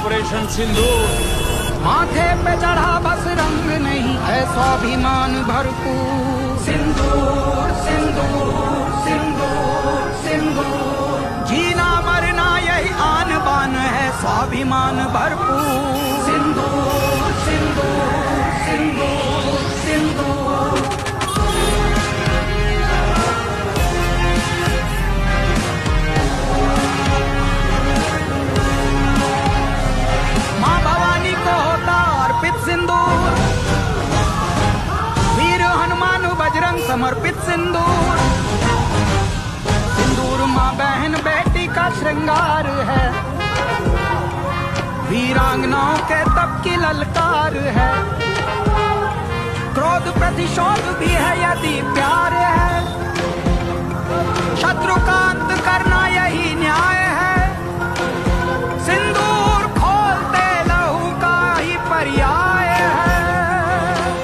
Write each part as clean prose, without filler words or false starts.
Operation सिंदूर। माथे पे चढ़ा बस रंग नहीं है स्वाभिमान भरपूर। सिंदूर सिंदूर सिंदूर सिंदूर, जीना मरना यही आन बान है स्वाभिमान भरपूर। सिंदूर सिंदूर सिंदूर सिंदूर, माँ भवानी को होता अर्पित सिंदूर। वीर हनुमान बजरंग समर्पित सिंदूर। सिंदूर माँ बहन बेटी का श्रृंगार है, वीरांगनाओं के तप की ललकार है। क्रोध प्रतिशोध भी है यदि प्यार है, शत्रु का अंत करना यही न्याय है। सिंदूर खोलते लहू का ही पर्याय है,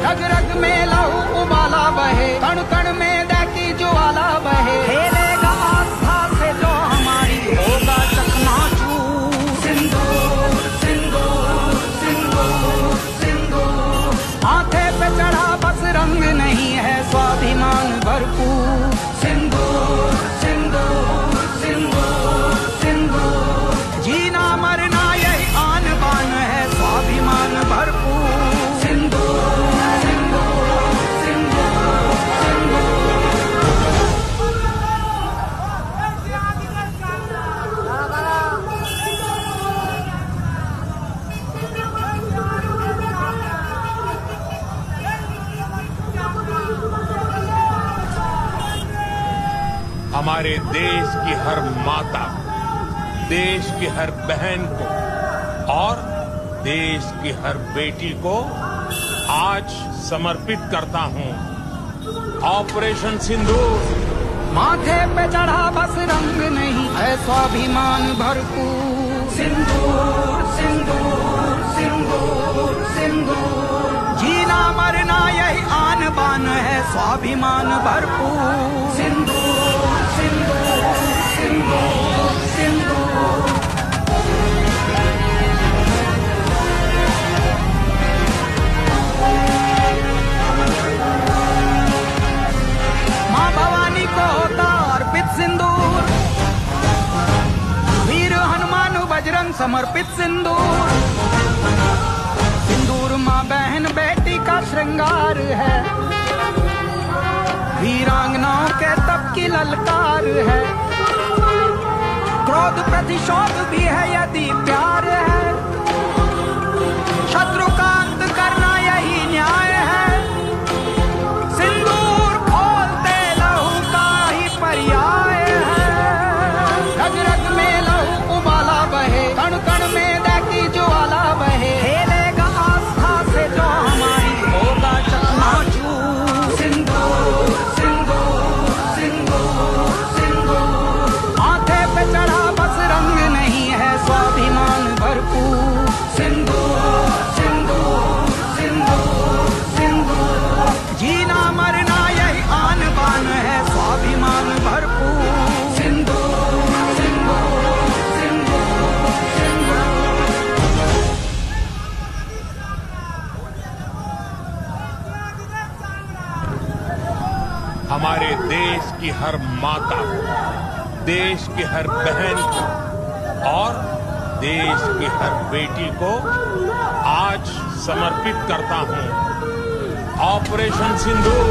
रग रग में लहू उबाला बहे, कण कण में दैकी ज्वाला बहे। खेलेगा आस्था से जो हमारी होगा चकनाचूर। सिंदूर सिंदूर सिंदूर सिंदूर, माथे पे चढ़ा बस रंग नहीं है स्वाभिमान भरपूर। सिंदूर सिंदूर सिंदूर सिंदूर, जीना मरना यही आन बान है स्वाभिमान भरपूर। सिंदूर सिंदूर सिंदूर सिंदूर, हमारे देश की हर माता, देश की हर बहन को और देश की हर बेटी को आज समर्पित करता हूं ऑपरेशन सिंदूर। माथे पे चढ़ा बस रंग नहीं है स्वाभिमान भरपूर। सिंदूर सिंदूर सिंदूर सिंदूर, जीना मरना यही आन बान है स्वाभिमान भरपूर। सिंदूर सिंदूर सिंदूर सिंदूर, माँ भवानी को होता अर्पित सिंदूर। वीर हनुमान बजरंग समर्पित सिंदूर। सिंदूर माँ बहन बेटी का श्रृंगार है, वीरांगनाओं के तप की ललकार है। क्रोध प्रतिशोध भी है यदि प्यार है, शत्रु का अंत करना यही न्याय है। सिंदूर खोलते लहू का ही पर्याय है, रग रग में लहू उबाला बहे, कण कण में दैकी ज्वाला बहे। खेलेगा आस्था से जो हमारी होगा चकनाचूर। सिंदूर सिंदूर सिंदूर सिंदूर, माथे पे चढ़ा बस रंग नहीं है स्वाभिमान भरपूर। सिंदूर सिंदूर सिंदूर सिंदूर, जीना मरना यही आन बान है स्वाभिमान भरपूर। सिंदूर सिंदूर सिंदूर सिंदूर, हमारे देश की हर माता, देश की हर बहन को और देश की हर बेटी को आज समर्पित करता हूं ऑपरेशन सिंदूर।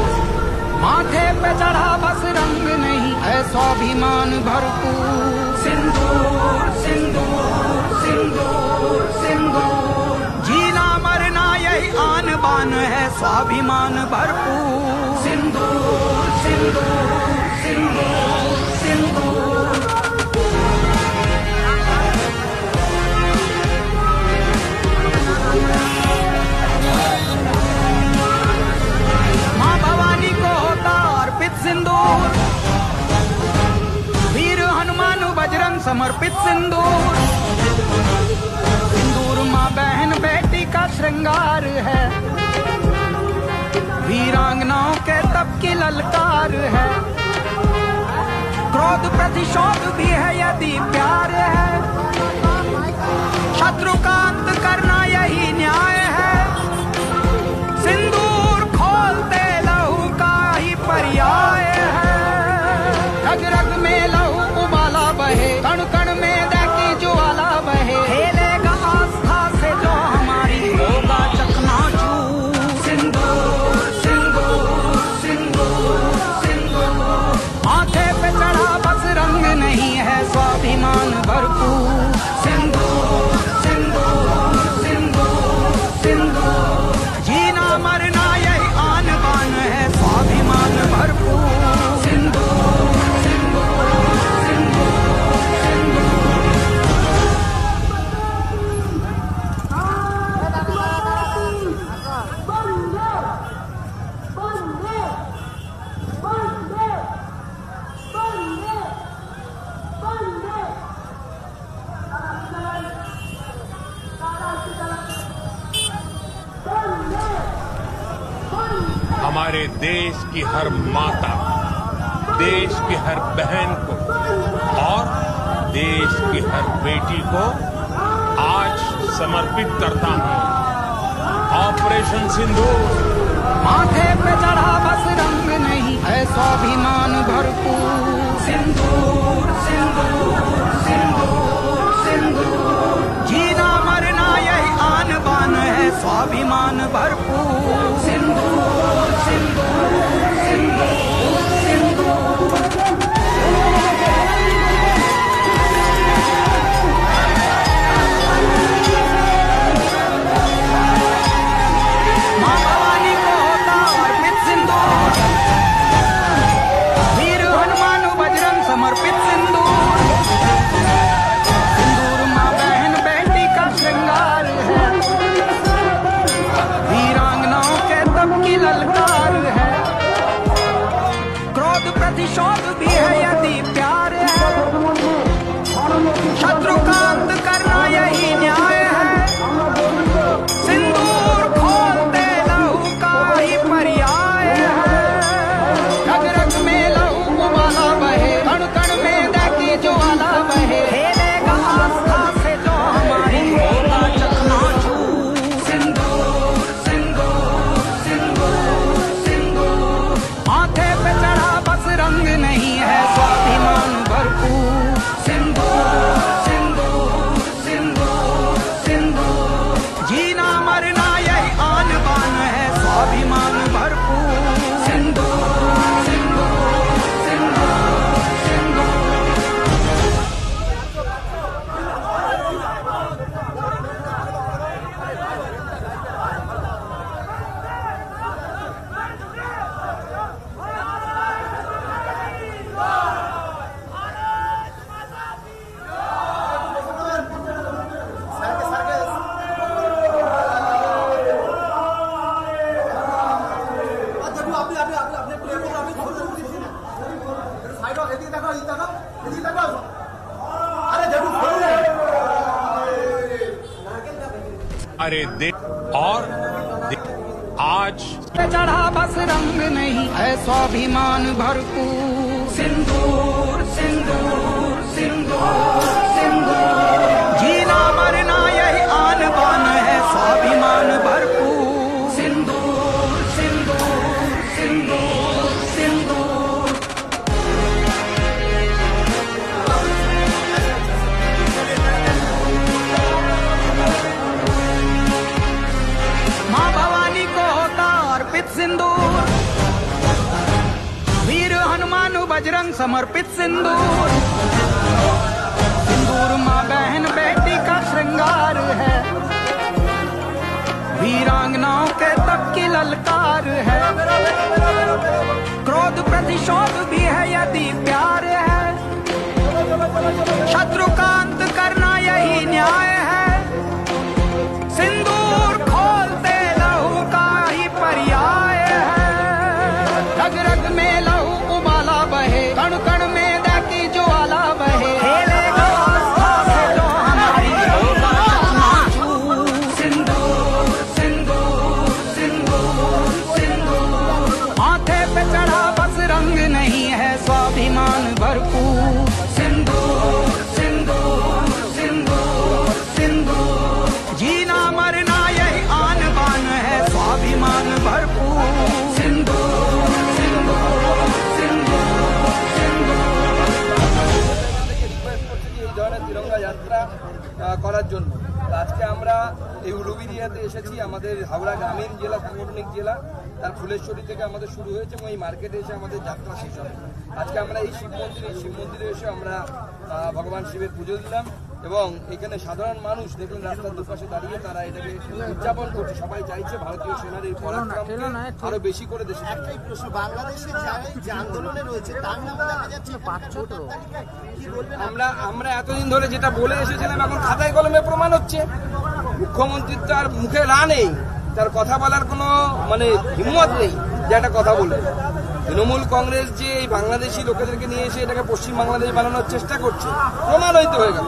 माथे पे चढ़ा बस रंग नहीं है स्वाभिमान भरपूर। सिंदूर सिंदूर सिंदूर सिंदूर, जीना मरना यही आन बान है स्वाभिमान भरपूर। सिंदूर सिंदूर सिंदूर सिंदूर, माँ भवानी को होता अर्पित सिंदूर। वीर हनुमान बजरंग समर्पित सिंदूर। सिंदूर माँ बहन बेटी का श्रृंगार है, वीरांगनाओं के तप की ललकार है। क्रोध प्रतिशोध भी है यदि प्यार है, शत्रु का हमारे देश की हर माता, देश की हर बहन को और देश की हर बेटी को आज समर्पित करता हूं। ऑपरेशन सिंदूर माथे पे चढ़ा बस रंग नहीं है स्वाभिमान भरपूर। सिंदूर सिंदूर सिंदूर सिंदूर, जीना मरना यही आन बान है स्वाभिमान भरपूर। सिंदूर सिंदूर सिंदूर सिंदूर, मां भवानी को होता अर्पित सिंदूर, वीर हनुमान बजरंग समर्पित सिंदूर। सिंदूर मां बहन बेटी का श्रृंगार है, वीरांगनाओं के तप की ललकार है। क्रोध प्रतिशोध भी है यदि प्यार है, शत्रु का अंत करना यही न्याय है। सिंदूर खोलते लहू का ही पर्याय है, रग रग में लहू उबाला बहे, कण कण में दहकी ज्वाला बहे। खेलेगा आस्था से जो हमारी होगा चकनाचूर। सिंदूर सिंदूर सिंदूर सिंदूर, माथे पे चढ़ा बस रंग नहीं है स्वाभिमान भरपूर। सिंदूर सिंदूर सिंदूर सिंदूर, जीना मरना यही आन बान है स्वाभिमान भरपूर। सिंदूर सिंदूर सिंदूर सिंदूर, अरे दे और दे, आज पे चढ़ा बस रंग नहीं है स्वाभिमान भरपूर। सिंदूर सिंदूर सिंदूर सिंदूर, जीना मरना यही आन बान है स्वाभिमान भरपूर। सिंदूर सिंदूर सिंदूर सिंदूर, मां भवानी को होता अर्पित सिंदूर, वीर हनुमान बजरंग समर्पित सिंदूर। सिंदूर मां बहन बेटी का श्रृंगार है, वीरांगनाओं के तप की ललकार है। क्रोध प्रतिशोध भी है यदि प्यार है, शत्रु का अंत करना यही न्याय है। सिंदूर खोलते लहू का ही पर्याय है, रग रग में लहू उबाला बहे, कण कण में दहकी ज्वाला बहे। खेलेगा आस्था से जो हमारी होगा चकनाचूर। सिंदूर सिंदूर सिंदूर सिंदूर, माथे पे चढ़ा बस रंग नहीं है स्वाभिमान भरपूर। सिंदूर सिंदूर सिंदूर सिंदूर, जीना मरना यही आन बान है स्वाभिमान भरपूर। सिंदूर सिंदूर सिंदूर सिंदूर, এই ধরনের তিরঙ্গা যাত্রা করার জন্য আজকে আমরা এই উলুবেড়িয়াতে এসেছি। আমাদের হাওড়া গ্রামীণ জেলা সাংগঠনিক জেলা, তার ফুলেশ্বরী থেকে আমাদের শুরু হয়েছে এবং এই মার্কেটে এসে আমাদের যাত্রা শেষ হবে। আজকে আমরা এই শিব মন্দিরে এসে আমরা ভগবান শিবের পুজো দিলাম এবং এখানে সাধারণ মানুষ দেখুন রাস্তার দুপাশে দাঁড়িয়ে তারা এটাকে উদযাপন করছে। সবাই চাইছে ভারতীয় সেনার এই পরাক্রমকে আরো বেশি করে দেশে। একটাই প্রশ্ন, বাংলাদেশে যে আন্দোলনে রয়েছে তার নামে দেখা যাচ্ছে আমরা এতদিন ধরে যেটা বলে এসেছিলাম এখন খাতায় কলমে প্রমাণ হচ্ছে। মুখ্যমন্ত্রীর তার মুখে রা নেই, তার কথা বলার কোনো মানে হিম্মত নেই যে একটা কথা বলে। তৃণমূল কংগ্রেস যে এই বাংলাদেশি লোকেদেরকে নিয়ে এসে এটাকে পশ্চিম বাংলাদেশ বানানোর চেষ্টা করছে প্রমাণিত হয়ে গেল।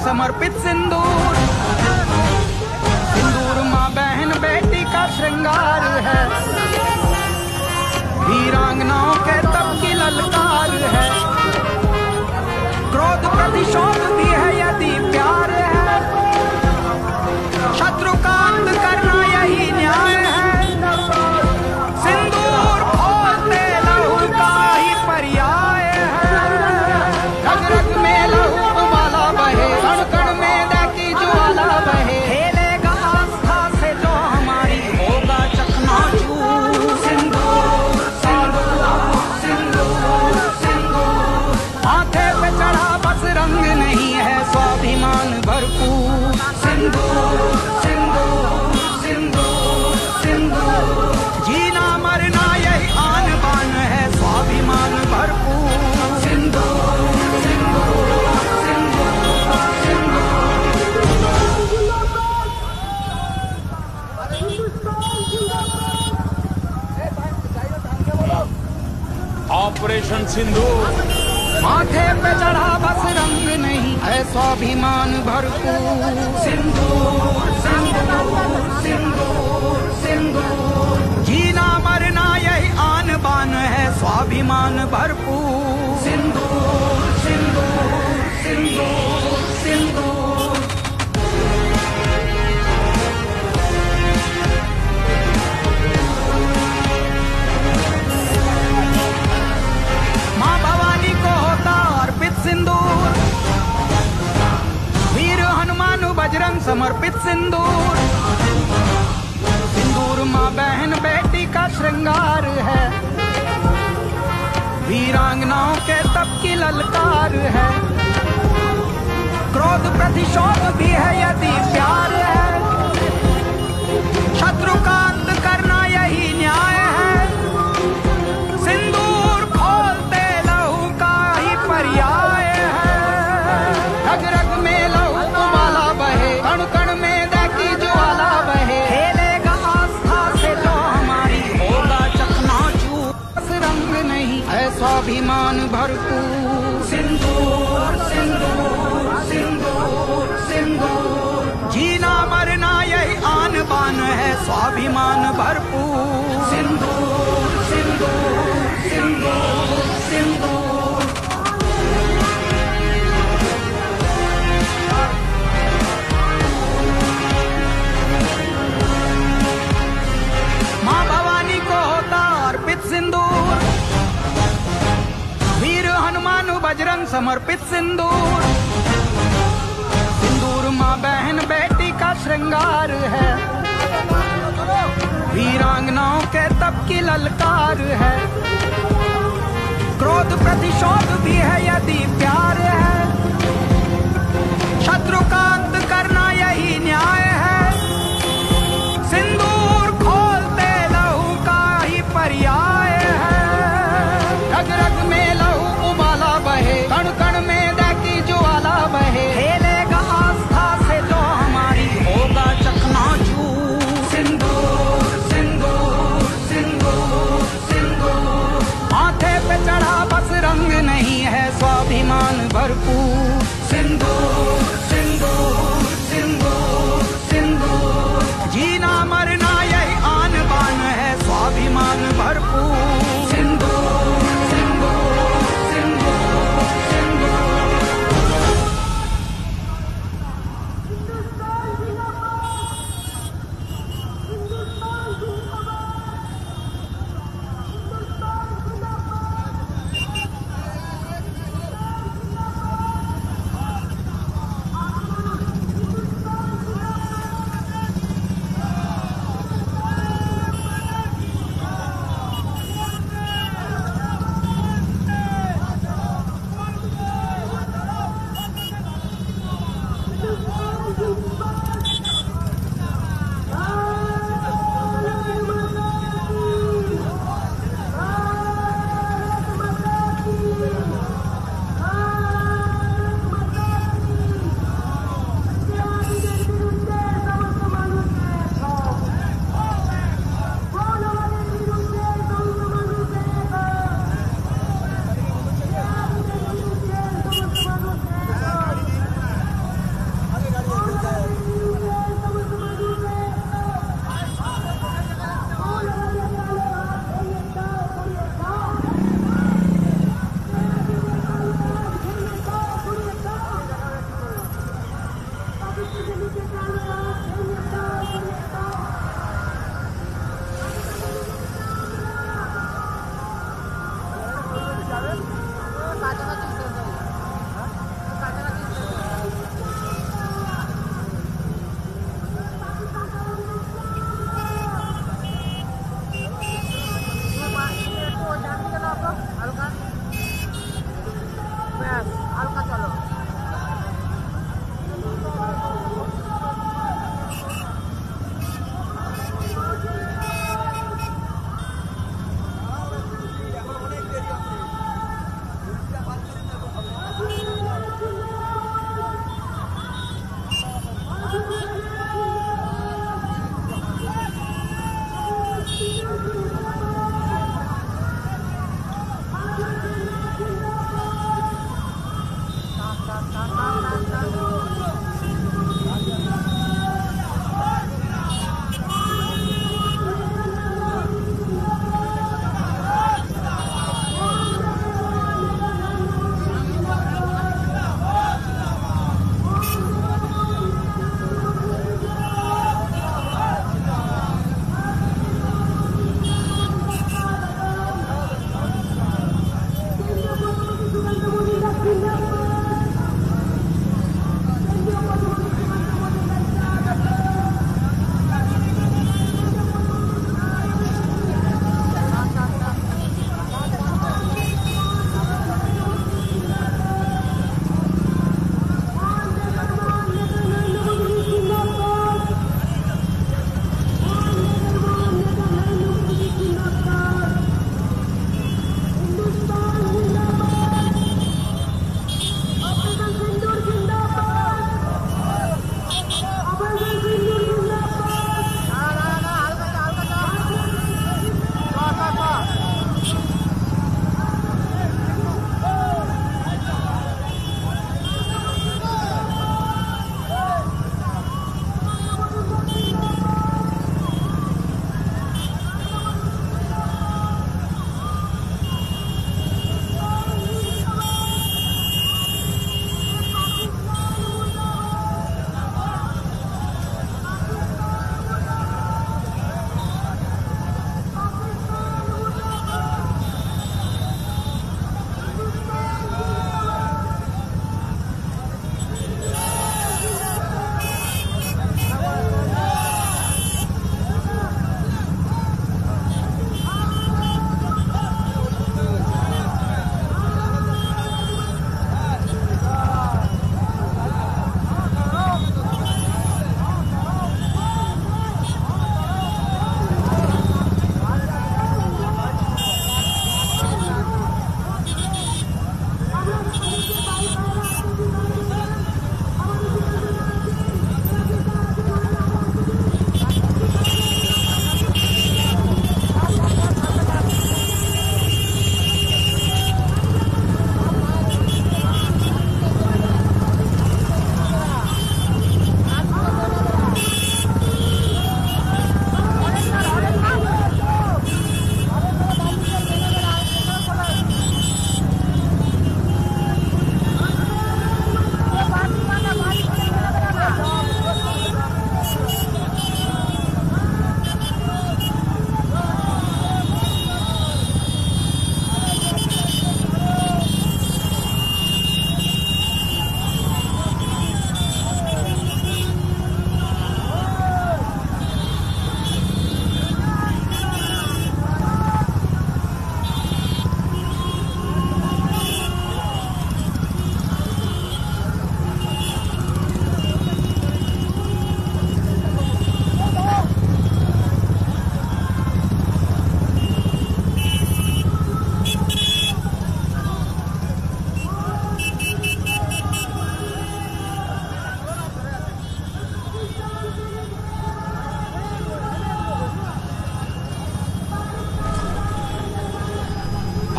समर्पित सिंदूर, सिंदूर माँ बहन बेटी का श्रृंगार है, वीरांगनाओं के तप की ललकार है, क्रोध प्रतिशोध भी है यदि प्यार है, शत्रु का अंत करना यही न्याय है, सिंदूर खोलते लहू का ही पर्याय है, रग रग में लहू उबाला बहे, कण कण में दहकी ज्वाला बहे, खेलेगा आस्था से जो हमारी होगा चकनाचूर, सिंदूर सिंदूर सिंदूर सिंदूर, माथे पे चढ़ा बस रंग नहीं है स्वाभिमान भरपूर, सिंदूर सिंदूर सिंदूर सिंदूर, जीना मरना यही आन बान है स्वाभिमान भरपूर, सिंदूर सिंदूर सिंदूर सिंदूर। ऑपरेशन सिंदूर माथे पे चढ़ा बस रंग नहीं है स्वाभिमान भरपूर, सिंदूर सिंदूर सिंदूर सिंदूर, जीना मरना यही आन बान है स्वाभिमान भरपूर, सिंदूर सिंदूर सिंदूर सिंदूर। माँ भवानी को होता अर्पित सिंदूर, वीर हनुमान बजरंग समर्पित सिंदूर, सिंदूर माँ बहन बेटी का श्रृंगार है, वीरांगनाओं के तप की ललकार है, क्रोध प्रतिशोध भी है यदि प्यार है, शत्रु स्वाभिमान भरपूर। सिंदूर सिंदूर सिंदूर सिंदूर। माँ भवानी को होता अर्पित सिंदूर। वीर हनुमान बजरंग समर्पित सिंदूर। सिंदूर माँ बहन बेटी का श्रृंगार है। वीरांगनाओं के तप की ललकार है। क्रोध प्रतिशोध भी है यदि प्यार है। शत्रु का अंत करना यही न्याय है। सिंदूर खोलते लहू का ही पर्याय है। रग रग में लहू उबाला बहे, कण कण में दैकी ज्वाला बहे। खेलेगा आस्था से जो हमारी होगा चकनाचूर। सिंदूर सिंदूर सिंदूर सिंदूर। माथे पे चढ़ा बस रंग नहीं है स्वाभिमान भरपूर। सिंदूर सिंदूर सिंदूर सिंदूर। जीना मरना यही आन बान है स्वाभिमान भरपूर। सिंदूर सिंदूर सिंदूर सिंदूर।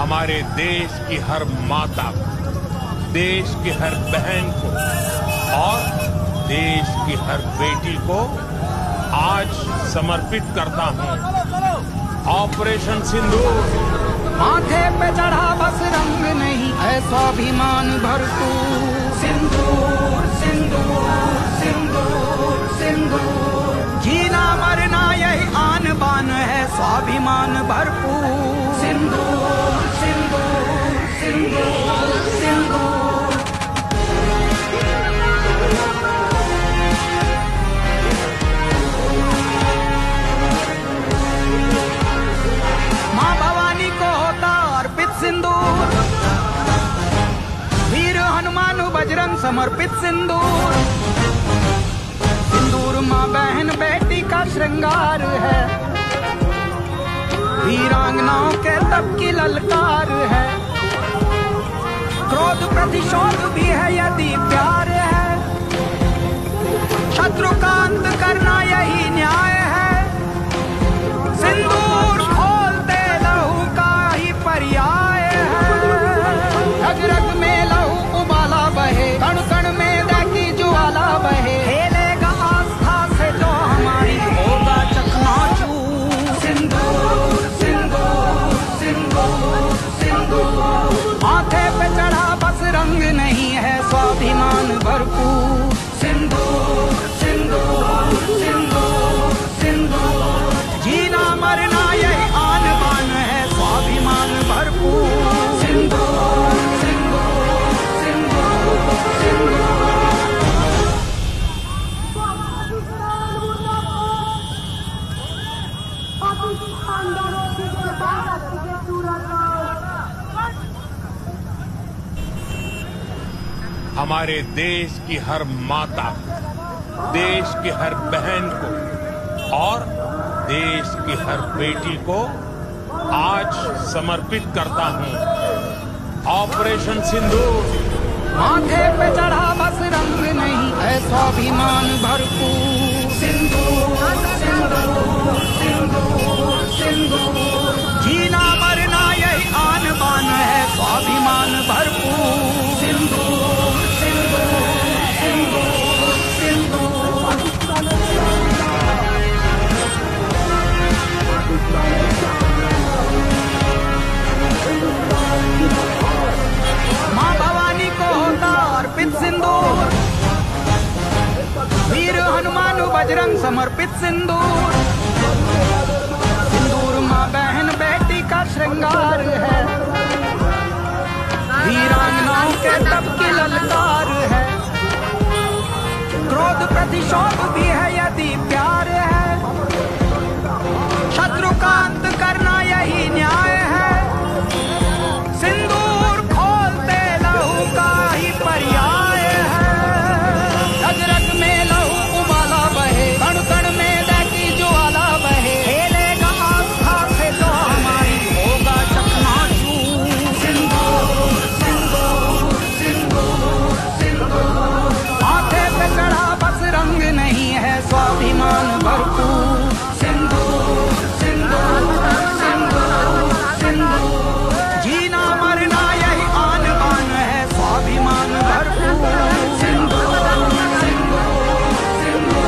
हमारे देश की हर माता, देश की हर बहन को और देश की हर बेटी को आज समर्पित करता हूं ऑपरेशन सिंदूर। माथे पे चढ़ा बस रंग नहीं है स्वाभिमान भरपूर। सिंदूर सिंदूर सिंदूर सिंदूर, जीना मरना यही आन बान है स्वाभिमान भरपूर। सिंदूर सिंदूर सिंदूर सिंदूर, माँ भवानी को होता अर्पित सिंदूर, वीर हनुमान बजरंग समर्पित सिंदूर। सिंदूर माँ बहन बेटी का श्रृंगार है, वीरांगनाओं के तप की ललकार है। क्रोध प्रतिशोध भी है यदि प्यार है, शत्रु का अंत करना यही न्याय है। सिंदूर खोलते लहू का ही पर्याय है, रग रग में लहू उबाला बहे, कण कण में दैकी ज्वाला बहे। खेलेगा आस्था से जो हमारी होगा चकनाचूर। सिंदूर सिंदूर सिंदूर सिंदूर, माथे पे चढ़ा बस रंग नहीं है स्वाभिमान भरपूर। सिंदूर सिंदूर सिंदूर सिंदूर, जीना मरना यही आन बान है स्वाभिमान भरपूर। सिंदूर सिंदूर सिंदूर सिंदूर, हमारे देश की हर माता, देश की हर बहन को और देश की हर बेटी को आज समर्पित करता हूं ऑपरेशन सिंदूर। माथे पे चढ़ा बस रंग नहीं है स्वाभिमान भरपूर। सिंदूर सिंदूर सिंदूर सिंदूर, जीना मरना यही आन बान है स्वाभिमान भरपूर। सिंदूर सिंदूर सिंदूर सिंदूर, माँ भवानी को होता अर्पित सिंदूर, वीर हनुमान बजरंग समर्पित सिंदूर। सिंदूर माँ बहन बेटी का श्रृंगार है, वीरांगनाओं के तप की ललकार है। क्रोध प्रतिशोध भी है यदि प्यार है, शत्रु का अंत करना यही न्याय है। सिंदूर खोलते लहू का ही पर्याय है, रग रग में लहू उबाला बहे, कण कण में दैकी ज्वाला बहे। खेलेगा आस्था से जो हमारी होगा चकनाचूर। सिंदूर सिंदूर सिंदूर सिंदूर, माथे पे चढ़ा बस रंग नहीं है स्वाभिमान भरपूर। सिंदूर सिंदूर सिंदूर सिंदूर, जीना मरना यही आन बान है स्वाभिमान भरपूर। सिंदूर सिंदूर सिंदूर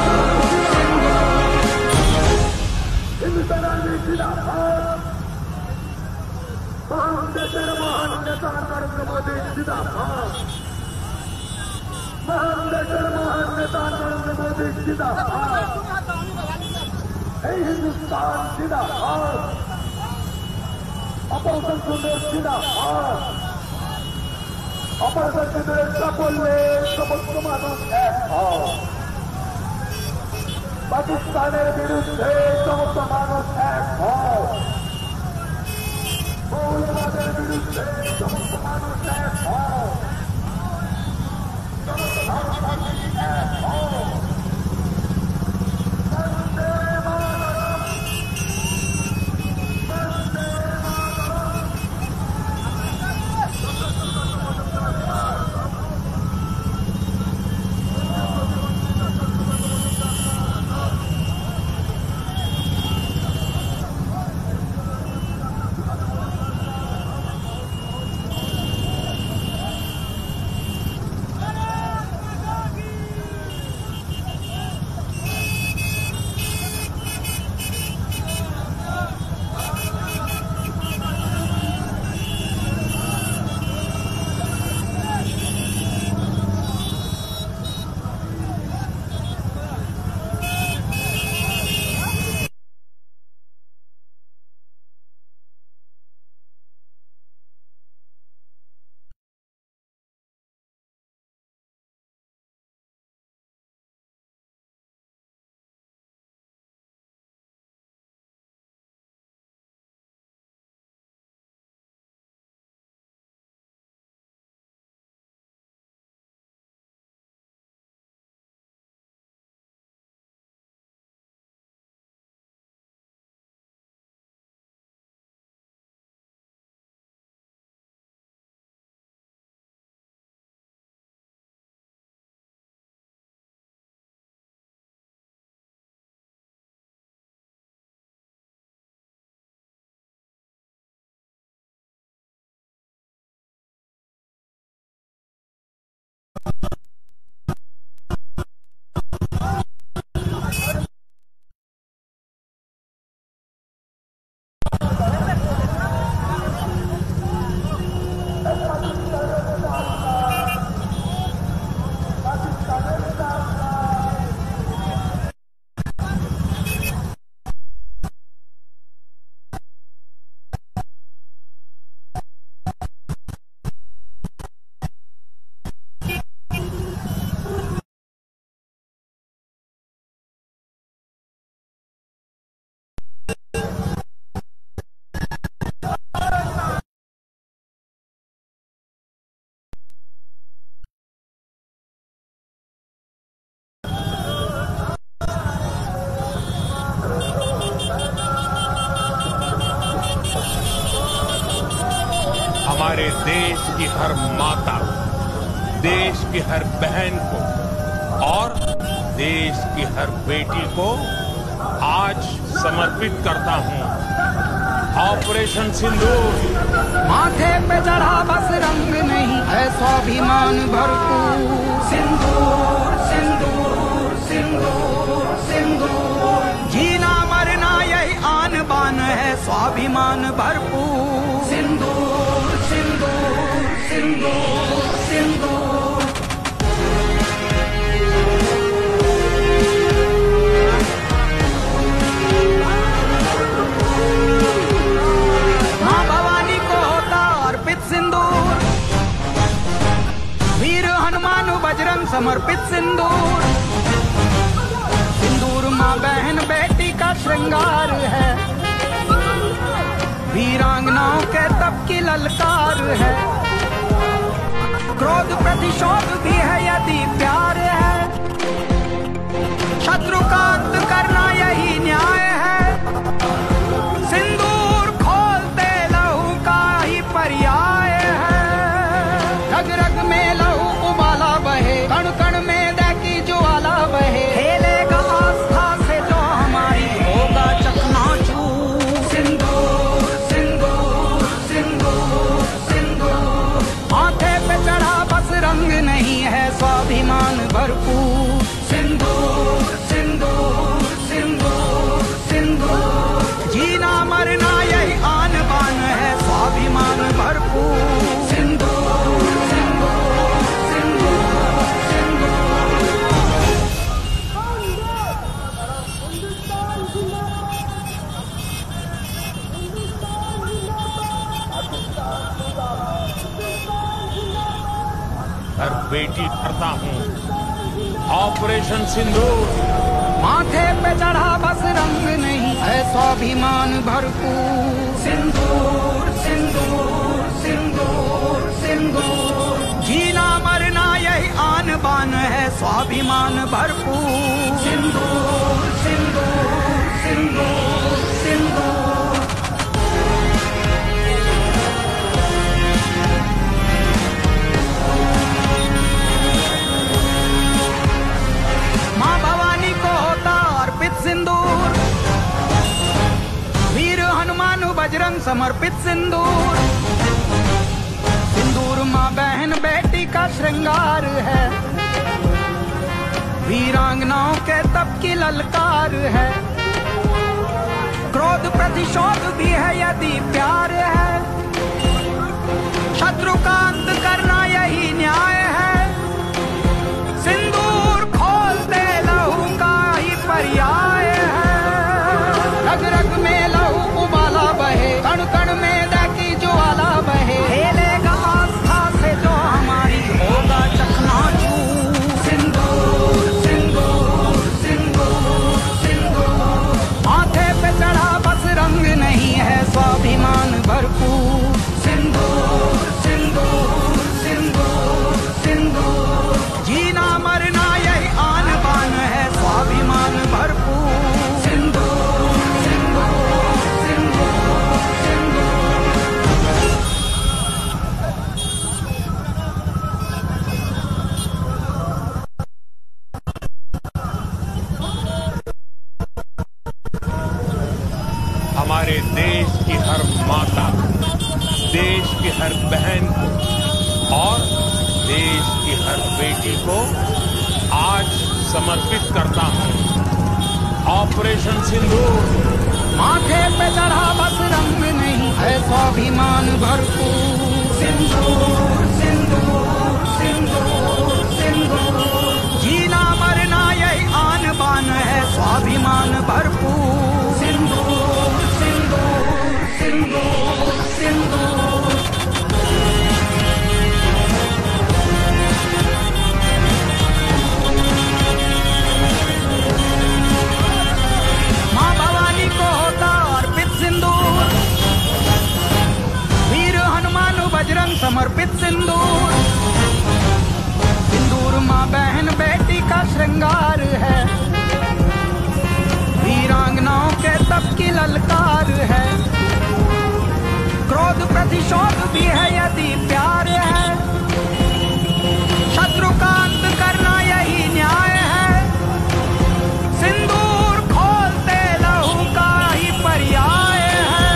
हिंदुस्तान जिंदाबाद, ऑपरेशन सिंदूर जिंदाबाद, ऑपरेशन सिंदूर সাফল্যে সমস্ত মানুষ এক হও। পাকিস্তানের বিরুদ্ধে সমস্ত মানুষ এক হও, মৌলবাদের বিরুদ্ধে সমস্ত মানুষ এক হও, সমস্ত ভারতবাসী এক হও। हमारे देश की हर माता, देश की हर बहन को और देश की हर बेटी को आज समर्पित करता हूं। ऑपरेशन सिंदूर। माथे पे चढ़ा बस रंग नहीं है स्वाभिमान भरपूर। सिंदूर सिंदूर सिंदूर सिंदूर, जीना मरना यही आन बान है स्वाभिमान भरपूर। सिंदूर सिंदूर सिंदूर सिंदूर। माँ भवानी को होता अर्पित सिंदूर, वीर हनुमान बजरंग समर्पित सिंदूर। सिंदूर माँ बहन बेटी का श्रृंगार है, वीरांगनाओं के तप की ललकार है। क्रोध प्रतिशोध भी है यदि प्यार है, शत्रु का अंत करना यही न्याय है। सिंदूर खोलते लहू का ही पर्याय है, रग रग में लहू उबाला बहे, कण कण में दैकी ज्वाला बहे। खेलेगा आस्था से जो हमारी होगा चकनाचूर। सिंदूर सिंदूर सिंदूर सिंदूर, माथे पे चढ़ा बस रंग नहीं है स्वाभिमान भरपूर। सिंदूर सिंदूर सिंदूर सिंदूर, जीना मरना यही आन बान है स्वाभिमान भरपूर। सिंदूर सिंदूर सिंदूर सिंदूर। हर बेटी करता हूं ऑपरेशन सिंदूर। माथे पे चढ़ा बस रंग नहीं है स्वाभिमान भरपूर। सिंदूर सिंदूर सिंदूर सिंदूर, जीना मरना यही आन बान है स्वाभिमान भरपूर। सिंदूर सिंदूर सिंदूर सिंदूर। माँ भवानी को होता अर्पित सिंदूर, वीर हनुमान बजरंग समर्पित सिंदूर। सिंदूर माँ बहन बेटी का श्रृंगार है, वीरांगनाओं के तप की ललकार है। क्रोध प्रतिशोध भी है यदि प्यार है, शत्रु का अंत करना यही न्याय है। सिंदूर खोलते लहू का ही पर्याय है, रग रग में लहू उबाला बहे, कण कण में दैकी ज्वाला बहे। खेलेगा आस्था से जो हमारी होगा चकनाचूर। सिंदूर सिंदूर सिंदूर सिंदूर, माथे पे चढ़ा बस रंग नहीं है स्वाभिमान भरपूर। सिंदूर सिंदूर सिंदूर सिंदूर, जीना मरना यही आन बान है स्वाभिमान भरपूर। सिंदूर सिंदूर सिंदूर सिंदूर। हमारे देश की हर माता, देश की हर बहन को और देश की हर बेटी को आज समर्पित करता हूं। ऑपरेशन सिंदूर। माथे पे चढ़ा बस रंग नहीं है स्वाभिमान भरपूर। सिंदूर सिंदूर सिंदूर सिंदूर, जीना मरना यही आन बान है स्वाभिमान भरपूर। सिंदूर सिंदूर सिंदूर सिंदूर। माँ भवानी को होता अर्पित सिंदूर, वीर हनुमान बजरंग समर्पित सिंदूर। सिंदूर माँ बहन बेटी का श्रृंगार है, वीरा प्रतिशोध भी है यदि प्यार है, शत्रु का अंत करना यही न्याय है। सिंदूर खोलते लहू का ही पर्याय है।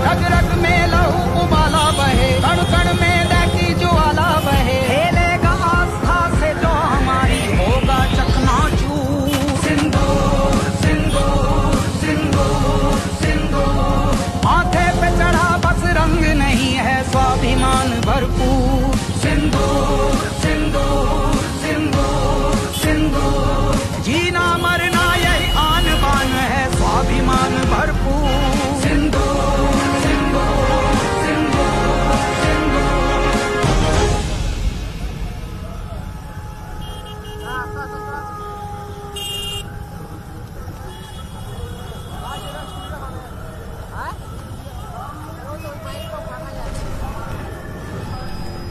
रग रग में लहू उबाला बहे, कण कण में दैकी ज्वाला बहे। खेलेगा आस्था से जो हमारी, होगा चकनाचूर। सिंदूर सिंदूर सिंदूर सिंदूर, माथे पे चढ़ा बस रंग नहीं है स्वाभिमान भरपूर। सिंदूर सिंदूर सिंदूर सिंदूर, जीना मरना यही आन बान है स्वाभिमान भरपूर। सिंदूर सिंदूर सिंदूर सिंदूर।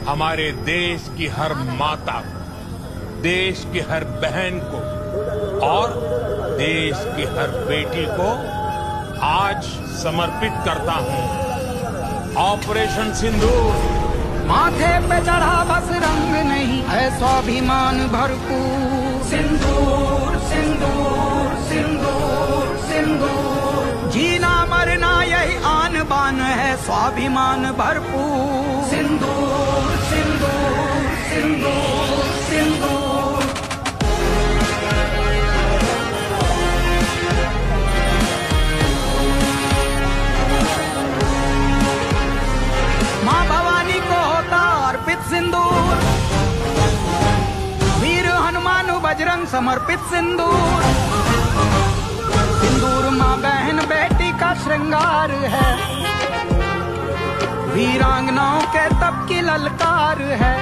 हमारे देश की हर माता को, देश की हर बहन को और देश की हर बेटी को आज समर्पित करता हूं ऑपरेशन सिंदूर। माथे पे चढ़ा बस रंग नहीं है स्वाभिमान भरपूर। सिंदूर सिंदूर सिंदूर सिंदूर, जीना मरना यही आन बान है स्वाभिमान भरपूर। सिंदूर सिंदूर सिंदूर सिंदूर। माँ भवानी को होता अर्पित सिंदूर, वीर हनुमान बजरंग समर्पित सिंदूर। सिंदूर माँ बहन बेटी का श्रृंगार है, वीरांगनाओं के तप की ललकार है।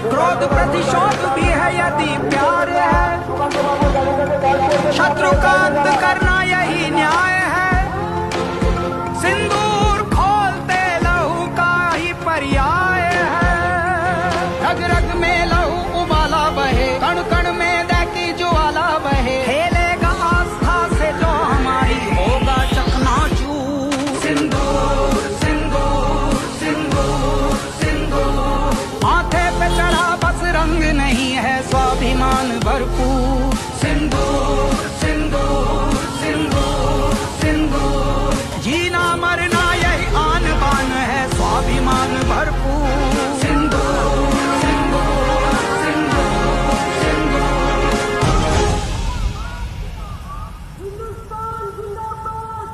क्रोध प्रतिशोध भी है यदि प्यार है, शत्रु का अंत करना यही न्याय है। सिंदूर खोलते लहू का ही पर्याय है। रग रग में लहू उबाला बहे, कण कण में दैकी ज्वाला बहे। खेलेगा आस्था से जो हमारी, होगा चकनाचूर। सिंदूर सिंदूर सिंदूर सिंदूर, माथे पे चढ़ा बस रंग नहीं है स्वाभिमान भरपूर। सिंदूर सिंदूर सिंदूर सिंदूर, जीना मरना यही आन बान है स्वाभिमान भरपूर। सिंदूर सिंदूर सिंदूर सिंदूर। हिंदुस्तान जिंदाबाद,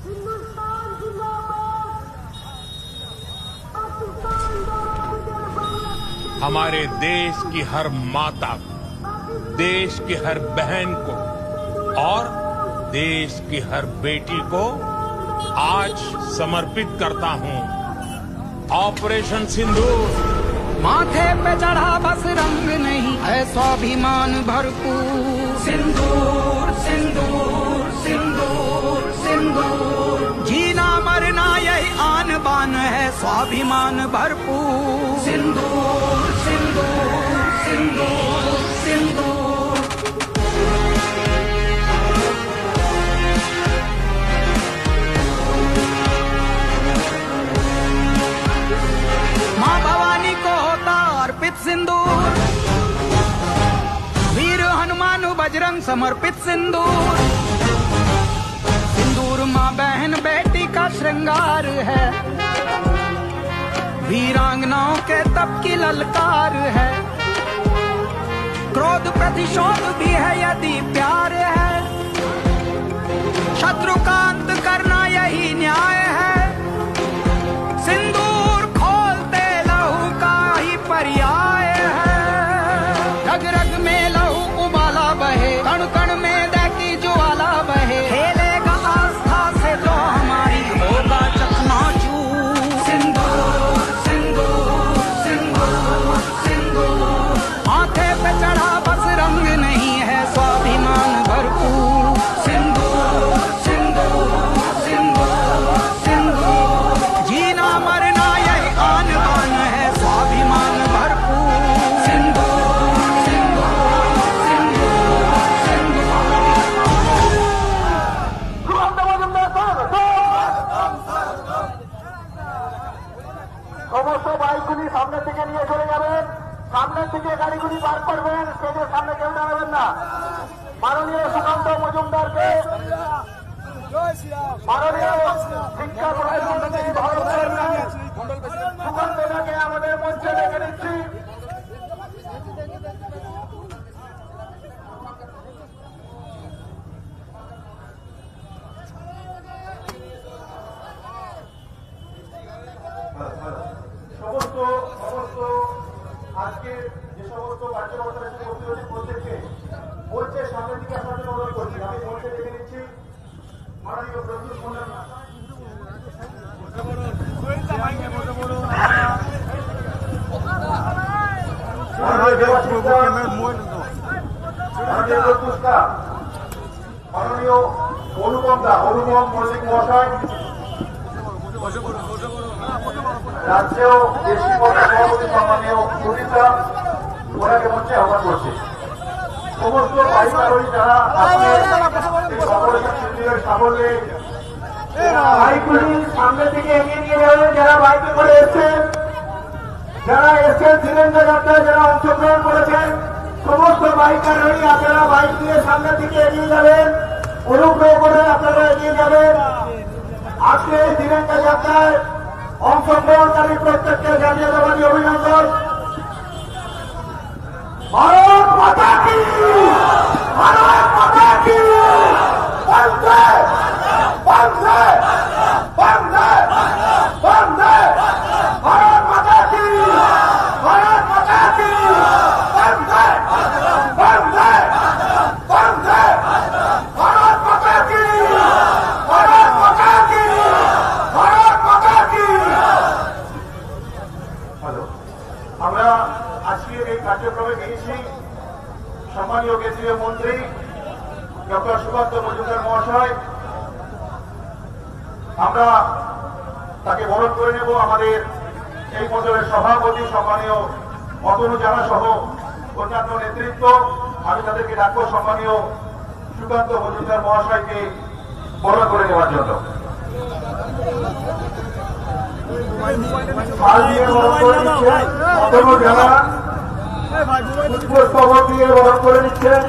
हिंदुस्तान जिंदाबाद, पाकिस्तान जिंदाबाद। हमारे देश की हर माता को, देश की हर बहन को और देश की हर बेटी को आज समर्पित करता हूं ऑपरेशन सिंदूर। माथे पे चढ़ा बस रंग नहीं है स्वाभिमान भरपूर। सिंदूर सिंदूर सिंदूर सिंदूर, जीना मरना यही आन बान है स्वाभिमान भरपूर। सिंदूर सिंदूर सिंदूर सिंदूर। माँ भवानी को होता अर्पित सिंदूर, वीर हनुमान बजरंग समर्पित सिंदूर। सिंदूर माँ बहन बेटी का श्रृंगार है, वीरांगनाओं के तप की ललकार है। क्रोध प्रतिशोध भी है यदि प्यार है, शत्रु का अंत करना यही न्याय है। सिंदूर खोलते लहू का ही पर्याय है। रग रग में लहू उबाला बहे, कण कण में दैकी ज्वाला बहे। खेलेगा आस्था से जो हमारी, होगा चकनाचूर। सिंदूर सिंदूर सिंदूर सिंदूर, माथे पे चढ़ा बस रंग नहीं है स्वाभिमान भरपूर। सिंदूर सिंदूर স্টেজের সামনে কেউ দাঁড়াবেন না। মাননীয় সুকান্ত মজুমদারকে মাননীয় শিক্ষা প্রতিমন্ত্রী সুকান্তদাকে আমাদের মঞ্চে ডেকে নিচ্ছি। সমস্ত আজকে যে সমস্ত কার্যকর্তারা প্রত্যেককে মঞ্চের সামনের দিকে আপনাদের অনুরোধ করছি। আমি মঞ্চে ডেকে নিচ্ছি মাননীয় প্রচুর মাননীয় অনুপম মল্লিক মহাশয়, রাজ্য দেশি সভাপতি সম্মানীয় সুনীতা, ওনাকে মঞ্চে আহ্বান করছে। সমস্ত বাইকারী যারা অপারেশন সিন্ডিকেটের সাফল্যে বাইকগুলি সামনের দিকে এগিয়ে নিয়ে যাবেন। যারা বাইকে করে এসছেন, যারা এসছেন সিলিন্ডার যাত্রায় যারা অংশগ্রহণ করেছেন, সমস্ত বাইকারী আপনারা বাইক নিয়ে সামনের দিকে এগিয়ে যাবেন। অনুগ্রহ করে আপনারা এগিয়ে যাবেন। আজকে এই সিলিন্ডার যাত্রায় অংশগ্রহণকারী প্রত্যেককে জাতীয়তাবাদী অভিনন্দন। ভারত মাতা কি, ভারত মাতা কি, বন্দে বন্দে বন্দে বন্দে, ভারত মাতা কি, ভারত মাতা কি, বন্দে বন্দে বন্দে, ভারত মাতা কি, ভারত মাতা কি, ভারত মাতা কি। হ্যালো, আমরা আজকের এই কার্যক্রমে নিয়েছি সম্মানীয় কেন্দ্রীয় মন্ত্রী ডক্টর সুকান্ত মজুমদার মহাশয়। আমরা তাকে বরণ করে নেব। আমাদের এই মন্ডলের সভাপতি সম্মানীয় অতনু জানা সহ অন্যান্য নেতৃত্ব, আমি তাদেরকে ডাকবো সম্মানীয় সুকান্ত মজুমদার মহাশয়কে বরণ করে নেওয়ার জন্য। অতনু জানা পুষ্পস্তবক দিয়ে বরণ করে নিচ্ছেন।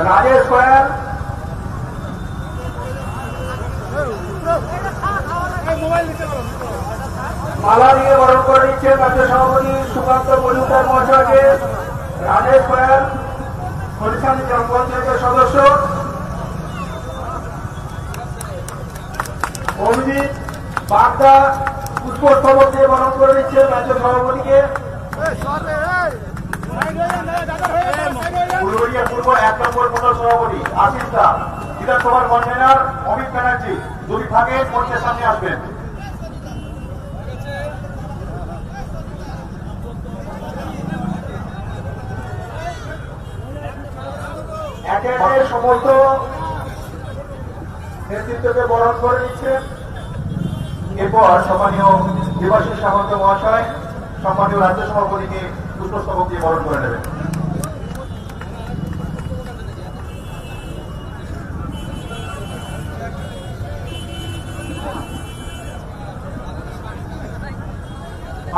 রাজেশ গোয়াল মালা দিয়ে বরণ করে নিচ্ছেন রাজ্য সভাপতি সুকান্ত মজুমদার মহাশয়কে। রাজেশ গোয়াল হরিশালী গ্রাম পঞ্চায়েতের সদস্য, অভিজিৎ বাগদা পুষ্পস্তবক দিয়ে বরণ করে নিচ্ছেন রাজ্য সভাপতিকে। ফুলগড়িয়া পূর্ব 1 নম্বর মন্ডল সভাপতি আশিস দা, বিধানসভার কনভেনার অমিত ব্যানার্জি, দুই ভাগে মঞ্চের সামনে আসবেন। একে একে সমস্ত নেতৃত্বকে বরণ করে নিচ্ছেন। এরপর সম্মানীয় দেবাশিস সামন্ত মহাশয় সম্মানীয় রাজ্য সভাপতিকে পুষ্পস্তবক দিয়ে বরণ করে নেবেন।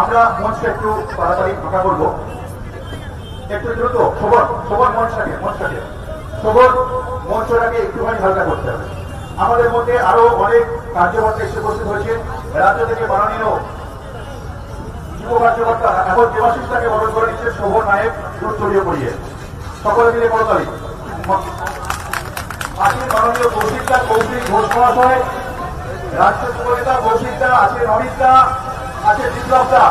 আমরা মঞ্চটা একটু তাড়াতাড়ি ফাঁকা করবো, একটু দ্রুত। শোভন মঞ্চটাকে শোভন মঞ্চটাকে একটুখানি হালকা করতে হবে। আমাদের মধ্যে আরো অনেক কার্যকর্তা এসে উপস্থিত হয়েছে। রাজ্য থেকে মাননীয় যুব কার্যকর্তা এখন দেবাশিস তাকে বরণ করে নিচ্ছে শোভন নায়ক দুধ ছড়িয়ে পড়িয়ে। সকলে মিলে করতালি। আছেন মাননীয় কৌশিকদা, কৌশিক ঘোষ মহাশয়, রাজ্য যুবনেতা কৌশিকদা, আছে অমিতদা, আছে বিপ্লবদা।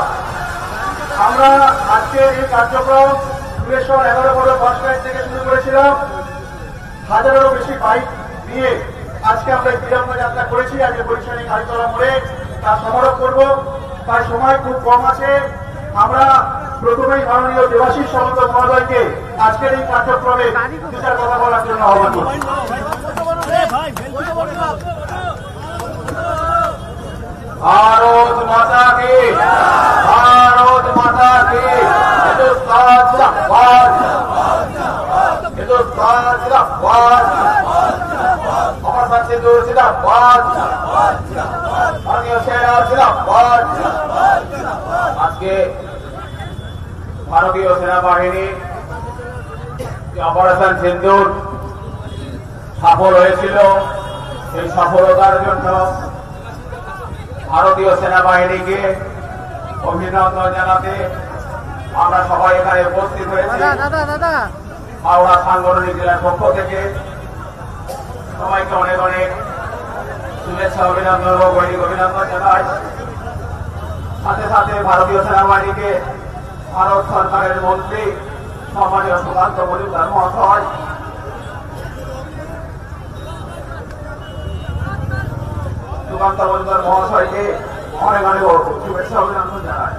আমরা আজকে এই কার্যক্রম 11 বড় বাস স্ট্যান্ড থেকে শুরু করেছিলাম। হাজারেরও বেশি বাইক নিয়ে আজকে আমরা এই তিরঙ্গা যাত্রা করেছি। আজকে বরিশালী কালীতলা মোড়ে তার সমারোহ করব। তাই সময় খুব কম আছে। আমরা প্রথমেই মাননীয় দেবাশিস সামন্ত মহোদয়কে আজকের এই কার্যক্রমে দু চার কথা বলার জন্য আহ্বান করছি। ভারত মাতা কি, ভারত মাতা কি, হিন্দুস্তান জিন্দাবাদ, হিন্দুস্তান জিন্দাবাদ, অমর সিন্ধু জিন্দাবাদ। ভারতীয় সেনা জিন্দাবাদ। আজকে ভারতীয় সেনাবাহিনী অপারেশন সিন্দুর সফল হয়েছিল, সেই সফলতার জন্য ভারতীয় সেনাবাহিনীকে অভিনন্দন জানাতে আমরা সবাই এখানে উপস্থিত হয়েছি। হাওড়া সাংগঠনিক জেলার পক্ষ থেকে সবাইকে অনেক অনেক শুভেচ্ছা অভিনন্দন ও গৈরিক অভিনন্দন জানাই। সাথে সাথে ভারতীয় সেনাবাহিনীকে ভারত সরকারের মন্ত্রী সম্মানীয় সুকান্ত মজুমদার মহাশয়, মহাশয়কে অনেক অনেক শুভেচ্ছা অভিনন্দন জানাই।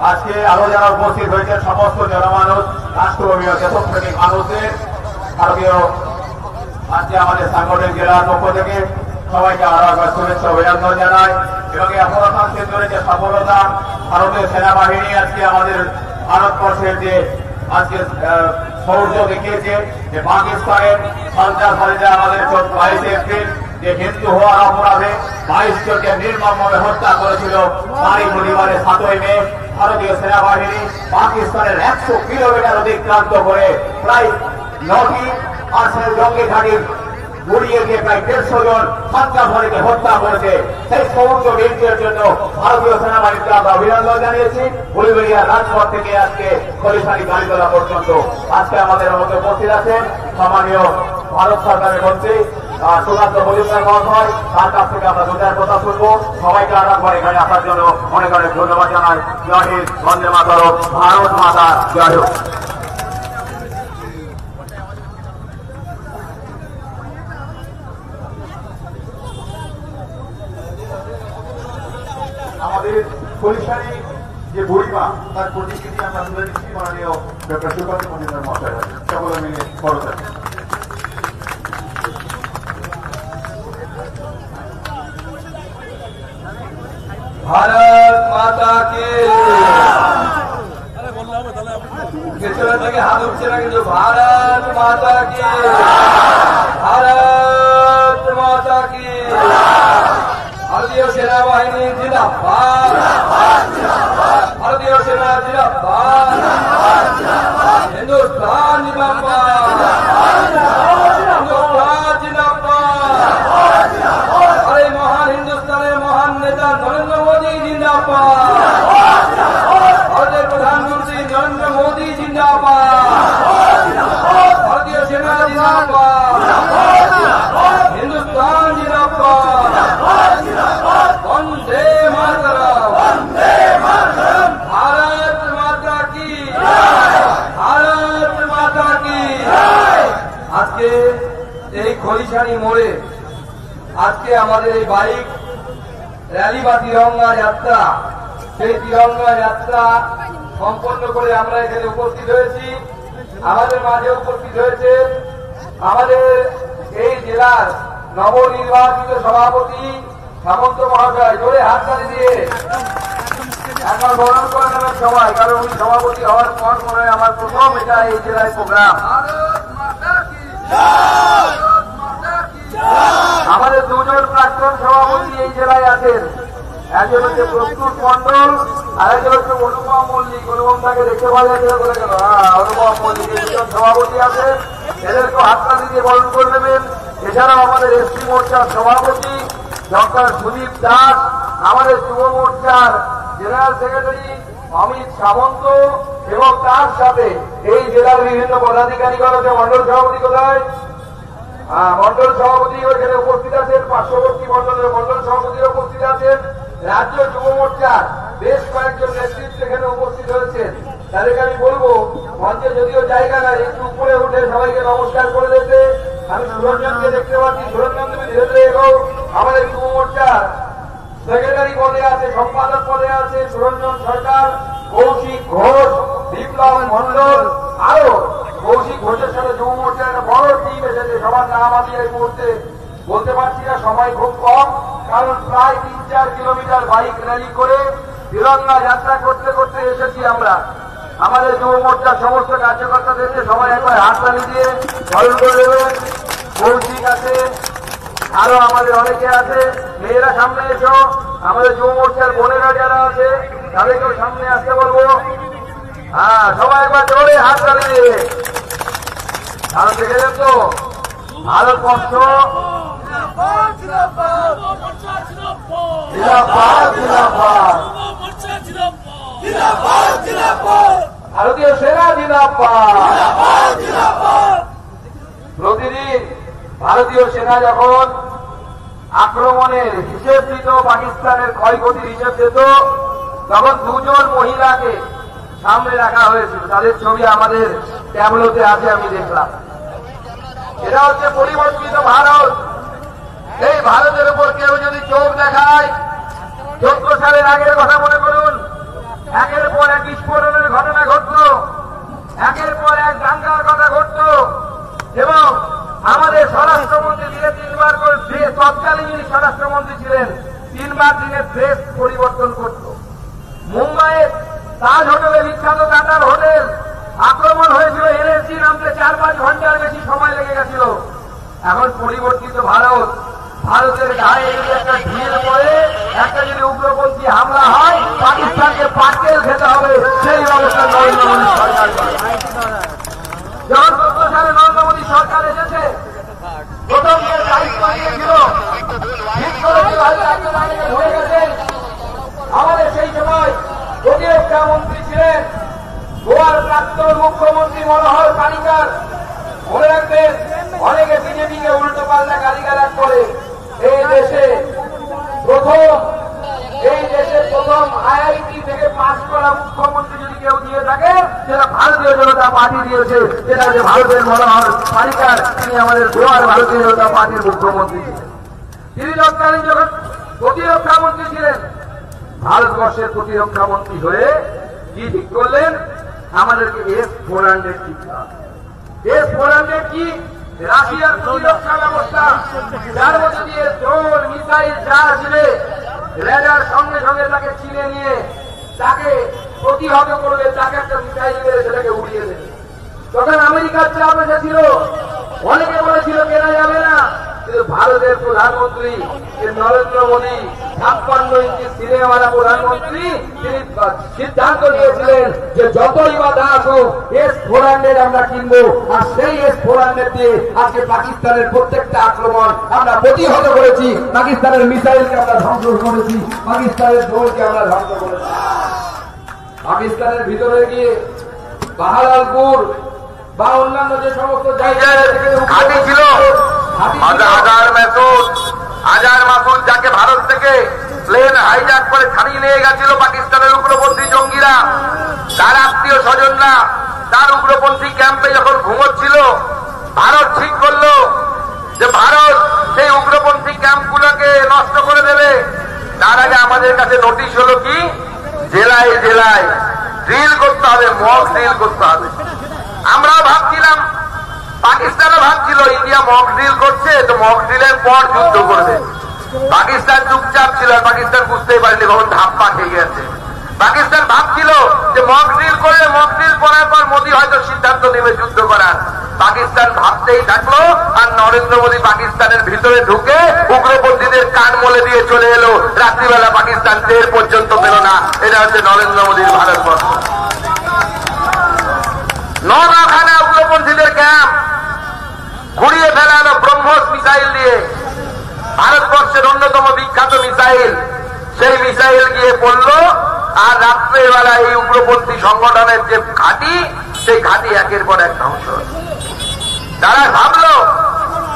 আজকে আরো যারা উপস্থিত হয়েছে সমস্ত জনমানুষ, রাষ্ট্রীয় দেশপ্রেমিক মানুষদের ভারতীয় আজকে আমাদের সাংগঠনিক জেলার পক্ষ থেকে সবাইকে আরো একবার শুভেচ্ছা অভিনন্দন জানাই। এবং এই অপারেশন সিন্দুরের যে সফলতা, ভারতীয় সেনাবাহিনী আজকে আমাদের ভারতবর্ষের যে আজকে শৌর্য দেখিয়েছে, যে পাকিস্তানের সন্ত্রাসবাদীরা আমাদের 22 এপ্রিল যে হিন্দু হওয়ার অপরাধে 22 জনকে নির্মমভাবে হত্যা করেছিল, তারই পরিবারে 7ই মে ভারতীয় সেনাবাহিনী পাকিস্তানের 100 কিলোমিটার অতিক্রান্ত করে প্রায় 9টি আর্সেনাল জঙ্গি ঘাঁটি গুড়িয়ে দিয়ে প্রায় 150 জন সন্ত্রাসবাদীকে হত্যা করেছে। সেই সমস্ত বীরদের জন্য ভারতীয় সেনাবাহিনীকে আমরা অভিনন্দন জানিয়েছি। উলুবেড়িয়ার রাজপথ থেকে আজকে খলিশানি কালীতলা পর্যন্ত আজকে আমাদের মধ্যে উপস্থিত আছেন সম্মানীয় ভারত সরকারের মন্ত্রী সুকান্ত মজুমদার মহাশয়। তার কাছ থেকে আমরা দুটার কথা শুনবো। সবাইকে আরেকবার এখানে আসার জন্য অনেক অনেক ধন্যবাদ জানাই। জয় হিন্দ, বন্দে মাতরম, ভারত মাতা জয় হোক। আমাদের খলিশানি যে বুড়িমা, তার প্রতিকৃতি আমরা তুলে নিচ্ছি মাননীয় ডক্টর সুকান্ত মজুমদার মহাশয়। সকলে মিলে করতে भारत माता के পেছনে থেকে হাত উঠছে না কিন্তু ভারত মাতা কি, ভারত মাতা কি। ভারতীয় সেনাবাহিনী জিন্দাবাদ, ভারতীয় সেনা জিন্দাবাদ, হিন্দুস্তান জিন্দাবাদ, হিন্দুস্তান জিন্দাবাদ। আরে মহান হিন্দুস্তানের মহান নেতা নরেন্দ্র মোদী জিন্দাবাদ, ভারতের প্রধানমন্ত্রী নরেন্দ্র মোদী জিন্দাবাদ, ভারতীয় সেনা জিন্দাবাদ, হিন্দুস্তান জিন্দাবাদ, বন্দে মাতরম, ভারত মাতা কি, ভারত মাতা কি। আজকে এই খলিশানি মোড়ে আজকে আমাদের এই বাইক র্যালি বা তিরঙ্গা যাত্রা, সেই তিরঙ্গা যাত্রা সম্পন্ন করে আমরা এখানে উপস্থিত হয়েছি। আমাদের মাঝে উপস্থিত হয়েছে আমাদের এই জেলার নবনির্বাচিত সভাপতি সামন্ত মহাশয়। জোরে হাততালি দিয়ে একবার বরণ করে নেবেন সবাই, কারণ উনি সভাপতি হওয়ার পর মনে হয় আমার প্রথম এটা এই জেলায় প্রোগ্রাম। আমাদের দুজন প্রাক্তন সভাপতি এই জেলায় আছেন, একজন হচ্ছে প্রস্তুত মন্ডল আর একজন হচ্ছে অনুপম মল্লিক। অনুপম তাকে দেখতে পাওয়া যাচ্ছে বলে গেল, অনুপম মল্লিক দুজন সভাপতি আছেন, এদেরকেও হাততালি দিয়ে বরণ করে নেবেন। এছাড়াও আমাদের এসটি মোর্চার সভাপতি ডক্টর সুদীপ দাস, আমাদের যুব মোর্চার জেনারেল সেক্রেটারি অমিত সামন্ত, এবং তার সাথে এই জেলার বিভিন্ন পদাধিকারীগণ আছে। মন্ডল সভাপতি কোথায়? মন্ডল সভাপতি ওইখানে উপস্থিত আছেন, পার্শ্ববর্তী মন্ডলের মন্ডল সভাপতি উপস্থিত আছেন। রাজ্য যুব মোর্চার বেশ কয়েকজন নেতৃত্ব এখানে উপস্থিত হয়েছেন। তাদেরকে আমি বলবো মঞ্চে যদিও জায়গা নাই, একটু উপরে উঠে সবাইকে নমস্কার করে দিতে। আমি সুরঞ্জনকে দেখতে পাচ্ছি, সুরঞ্জন তুমি ধীরে ধীরে এগো। আমাদের যুব মোর্চার সেক্রেটারি পদে আছে, সম্পাদক পদে আছে সুরঞ্জন সরকার, কৌশিক ঘোষ, বিপ্লব মন্ডল, আরো কৌশিক ঘোষের সাথে যুব মোর্চার একটা বড় টিম এসেছে। সবার নাম আমি এই মুহূর্তে বলতে পারছি না, সময় খুব কম। কারণ প্রায় 3-4 কিলোমিটার বাইক র্যালি করে তিরঙ্গা যাত্রা করতে করতে এসেছি আমরা। আমাদের যুব মোর্চার সমস্ত কার্যকর্তাদেরকে সবাই একবার হাততালি দিয়ে স্মরণ করে দেবেন। কৌশিক আছে, আরো আমাদের অনেকে আছে। মেয়েরা সামনে এসো, আমাদের যুব মোর্চার বোনেরা যারা আছে তাদেরকেও সামনে আসতে বলবো। হ্যাঁ, সবাই একবার জোরে হাততালি দিয়ে। কারণ দেখেছেন তো ভারতবর্ষ ভারতীয় সেনা জিন্দাবাদ। প্রতিদিন ভারতীয় সেনা যখন আক্রমণের হিসেব দিত, পাকিস্তানের ক্ষয়ক্ষতির হিসেব দিত, তখন 2 মহিলাকে সামনে রাখা হয়েছিল। তাদের ছবি আমাদের ট্যাবলোতে আছে, আমি দেখলাম। এটা হচ্ছে পরিবর্তিত ভারত। এই ভারতের উপর কেউ যদি চোখ দেখায়, 14 সালের আগের কথা মনে করুন, একের পর এক বিস্ফোরণের ঘটনা ঘটত, একের পর এক দাঙ্গার কথা ঘটত, এবং আমাদের স্বরাষ্ট্রমন্ত্রী দিনে 3বার করে তৎকালীন যিনি স্বরাষ্ট্রমন্ত্রী ছিলেন 3বার দিনের ড্রেস পরিবর্তন করত। মুম্বাইয়ের তাজ হোটেলে, বিখ্যাত টাটার হোটেল, আক্রমণ হয়েছিল, এনএসজি নামতে 4-5 ঘন্টার বেশি সময় লেগে গেছিল। এখন পরিবর্তিত ভারত, ভারতের গায়ে যদি একটা ঢিল পড়ে, একটা যদি উগ্রপন্থী হামলা হয়, পাকিস্তানকে পাটকেল খেতে হবে। সেই অবস্থা নরেন্দ্র মোদী সরকার। যখন 14 সালে নরেন্দ্র মোদী সরকার এসেছে, প্রথম যে দায়িত্ব নিয়েছিল, ঠিক করেছিল, হয়ে গেছে। আমাদের সেই সময় প্রতিরক্ষা মন্ত্রী ছিলেন গোয়ার প্রাক্তন মুখ্যমন্ত্রী মনোহর পারিকার। মনে রাখবেন, অনেকে বিজেপিকে উল্টো পাল্টা গালিগালাজ করে। এই দেশে প্রথম আইআইটি থেকে পাশ করা মুখ্যমন্ত্রী যদি কেউ দিয়ে থাকে, সেটা ভারতীয় জনতা পার্টি দিয়েছে। সেটা হচ্ছে ভারতের মনোহর পারিকার। তিনি আমাদের গোয়ার ভারতীয় জনতা পার্টির মুখ্যমন্ত্রী ছিলেন। তিনি তৎকালীন যখন প্রতিরক্ষা মন্ত্রী ছিলেন, ভারতবর্ষের প্রতিরক্ষা মন্ত্রী হয়ে কি ঠিক করলেন? আমাদেরকে S-400 শিখতে হবে। S-400 কি? রাশিয়ার প্রতিরক্ষা ব্যবস্থা, যার মধ্যে দিয়ে ড্রোন, মিসাইল যা আসবে, রেডার সঙ্গে সঙ্গে তাকে চিনে নিয়ে তাকে প্রতিহত করবে, তাকে একটা মিসাইল মেরে সেটাকে উড়িয়ে দেবে। তখন আমেরিকার চাপ এসেছিল, অনেকে বলেছিল কেনা যাবে না, কিন্তু ভারতের প্রধানমন্ত্রী নরেন্দ্র মোদী, 56 ইঞ্চি সিনেমারা প্রধানমন্ত্রী, তিনি সিদ্ধান্ত নিয়েছিলেন যে যতই বাধা আসুক S-400 আমরা কিনবো। আর সেই S-400 দিয়ে আজকে পাকিস্তানের প্রত্যেকটা আক্রমণ আমরা প্রতিহত করেছি, পাকিস্তানের মিসাইলকে আমরা ধ্বংস করেছি, পাকিস্তানের ড্রোনকে আমরা ধ্বংস করেছি। পাকিস্তানের ভিতরে গিয়ে বাহারালপুর বা অন্যান্য যে সমস্ত জায়গায় ঘাঁটি ছিল, হাজার মাসুদ যাকে ভারত থেকে প্লেন হাইজ্যাক করে ছাড়িয়ে নিয়ে গেছিল পাকিস্তানের উগ্রপন্থী জঙ্গিরা, তার আত্মীয় স্বজনরা তার উগ্রপন্থী ক্যাম্পে যখন ঘুমোচ্ছিল, ভারত ঠিক করলো যে ভারত সেই উগ্রপন্থী ক্যাম্পগুলোকে নষ্ট করে দেবে। তার আগে আমাদের কাছে নোটিশ হলো কি, জেলায় জেলায় ড্রিল করতে হবে, মক ড্রিল করতে হবে। আমরাও ভাবছিলাম, পাকিস্তানও ভাবছিল ইন্ডিয়া মক ড্রিল করছে, তো মক ড্রিলের পর যুদ্ধ করবে। পাকিস্তান চুপচাপ ছিল, আর পাকিস্তান বুঝতেই পারেনি কখন ধাপ্পা খেয়ে গেছে। পাকিস্তান ভাবছিল যে মক ড্রিল করে, মক ড্রিল করার পর মোদী হয়তো সিদ্ধান্ত নেবে যুদ্ধ করার। পাকিস্তান ভাবতেই থাকলো, আর নরেন্দ্র মোদী পাকিস্তানের ভিতরে ঢুকে উগ্রপন্থীদের কান মলে দিয়ে চলে এলো। রাত্রিবেলা পাকিস্তান টের পর্যন্ত পেল না। এটা হচ্ছে নরেন্দ্র মোদীর ভারতবর্ষ। 9খানা উগ্রপন্থীদের ক্যাম্প ঘুরিয়ে ফেলা হলো ব্রহ্মস মিসাইল দিয়ে। ভারতবর্ষের অন্যতম বিখ্যাত মিসাইল, সেই মিসাইল গিয়ে পড়ল, আর রাত্রেবেলা এই উগ্রপন্থী সংগঠনের যে ঘাঁটি, সেই ঘাঁটি একের পর এক ধ্বংস। তারা ভাবলো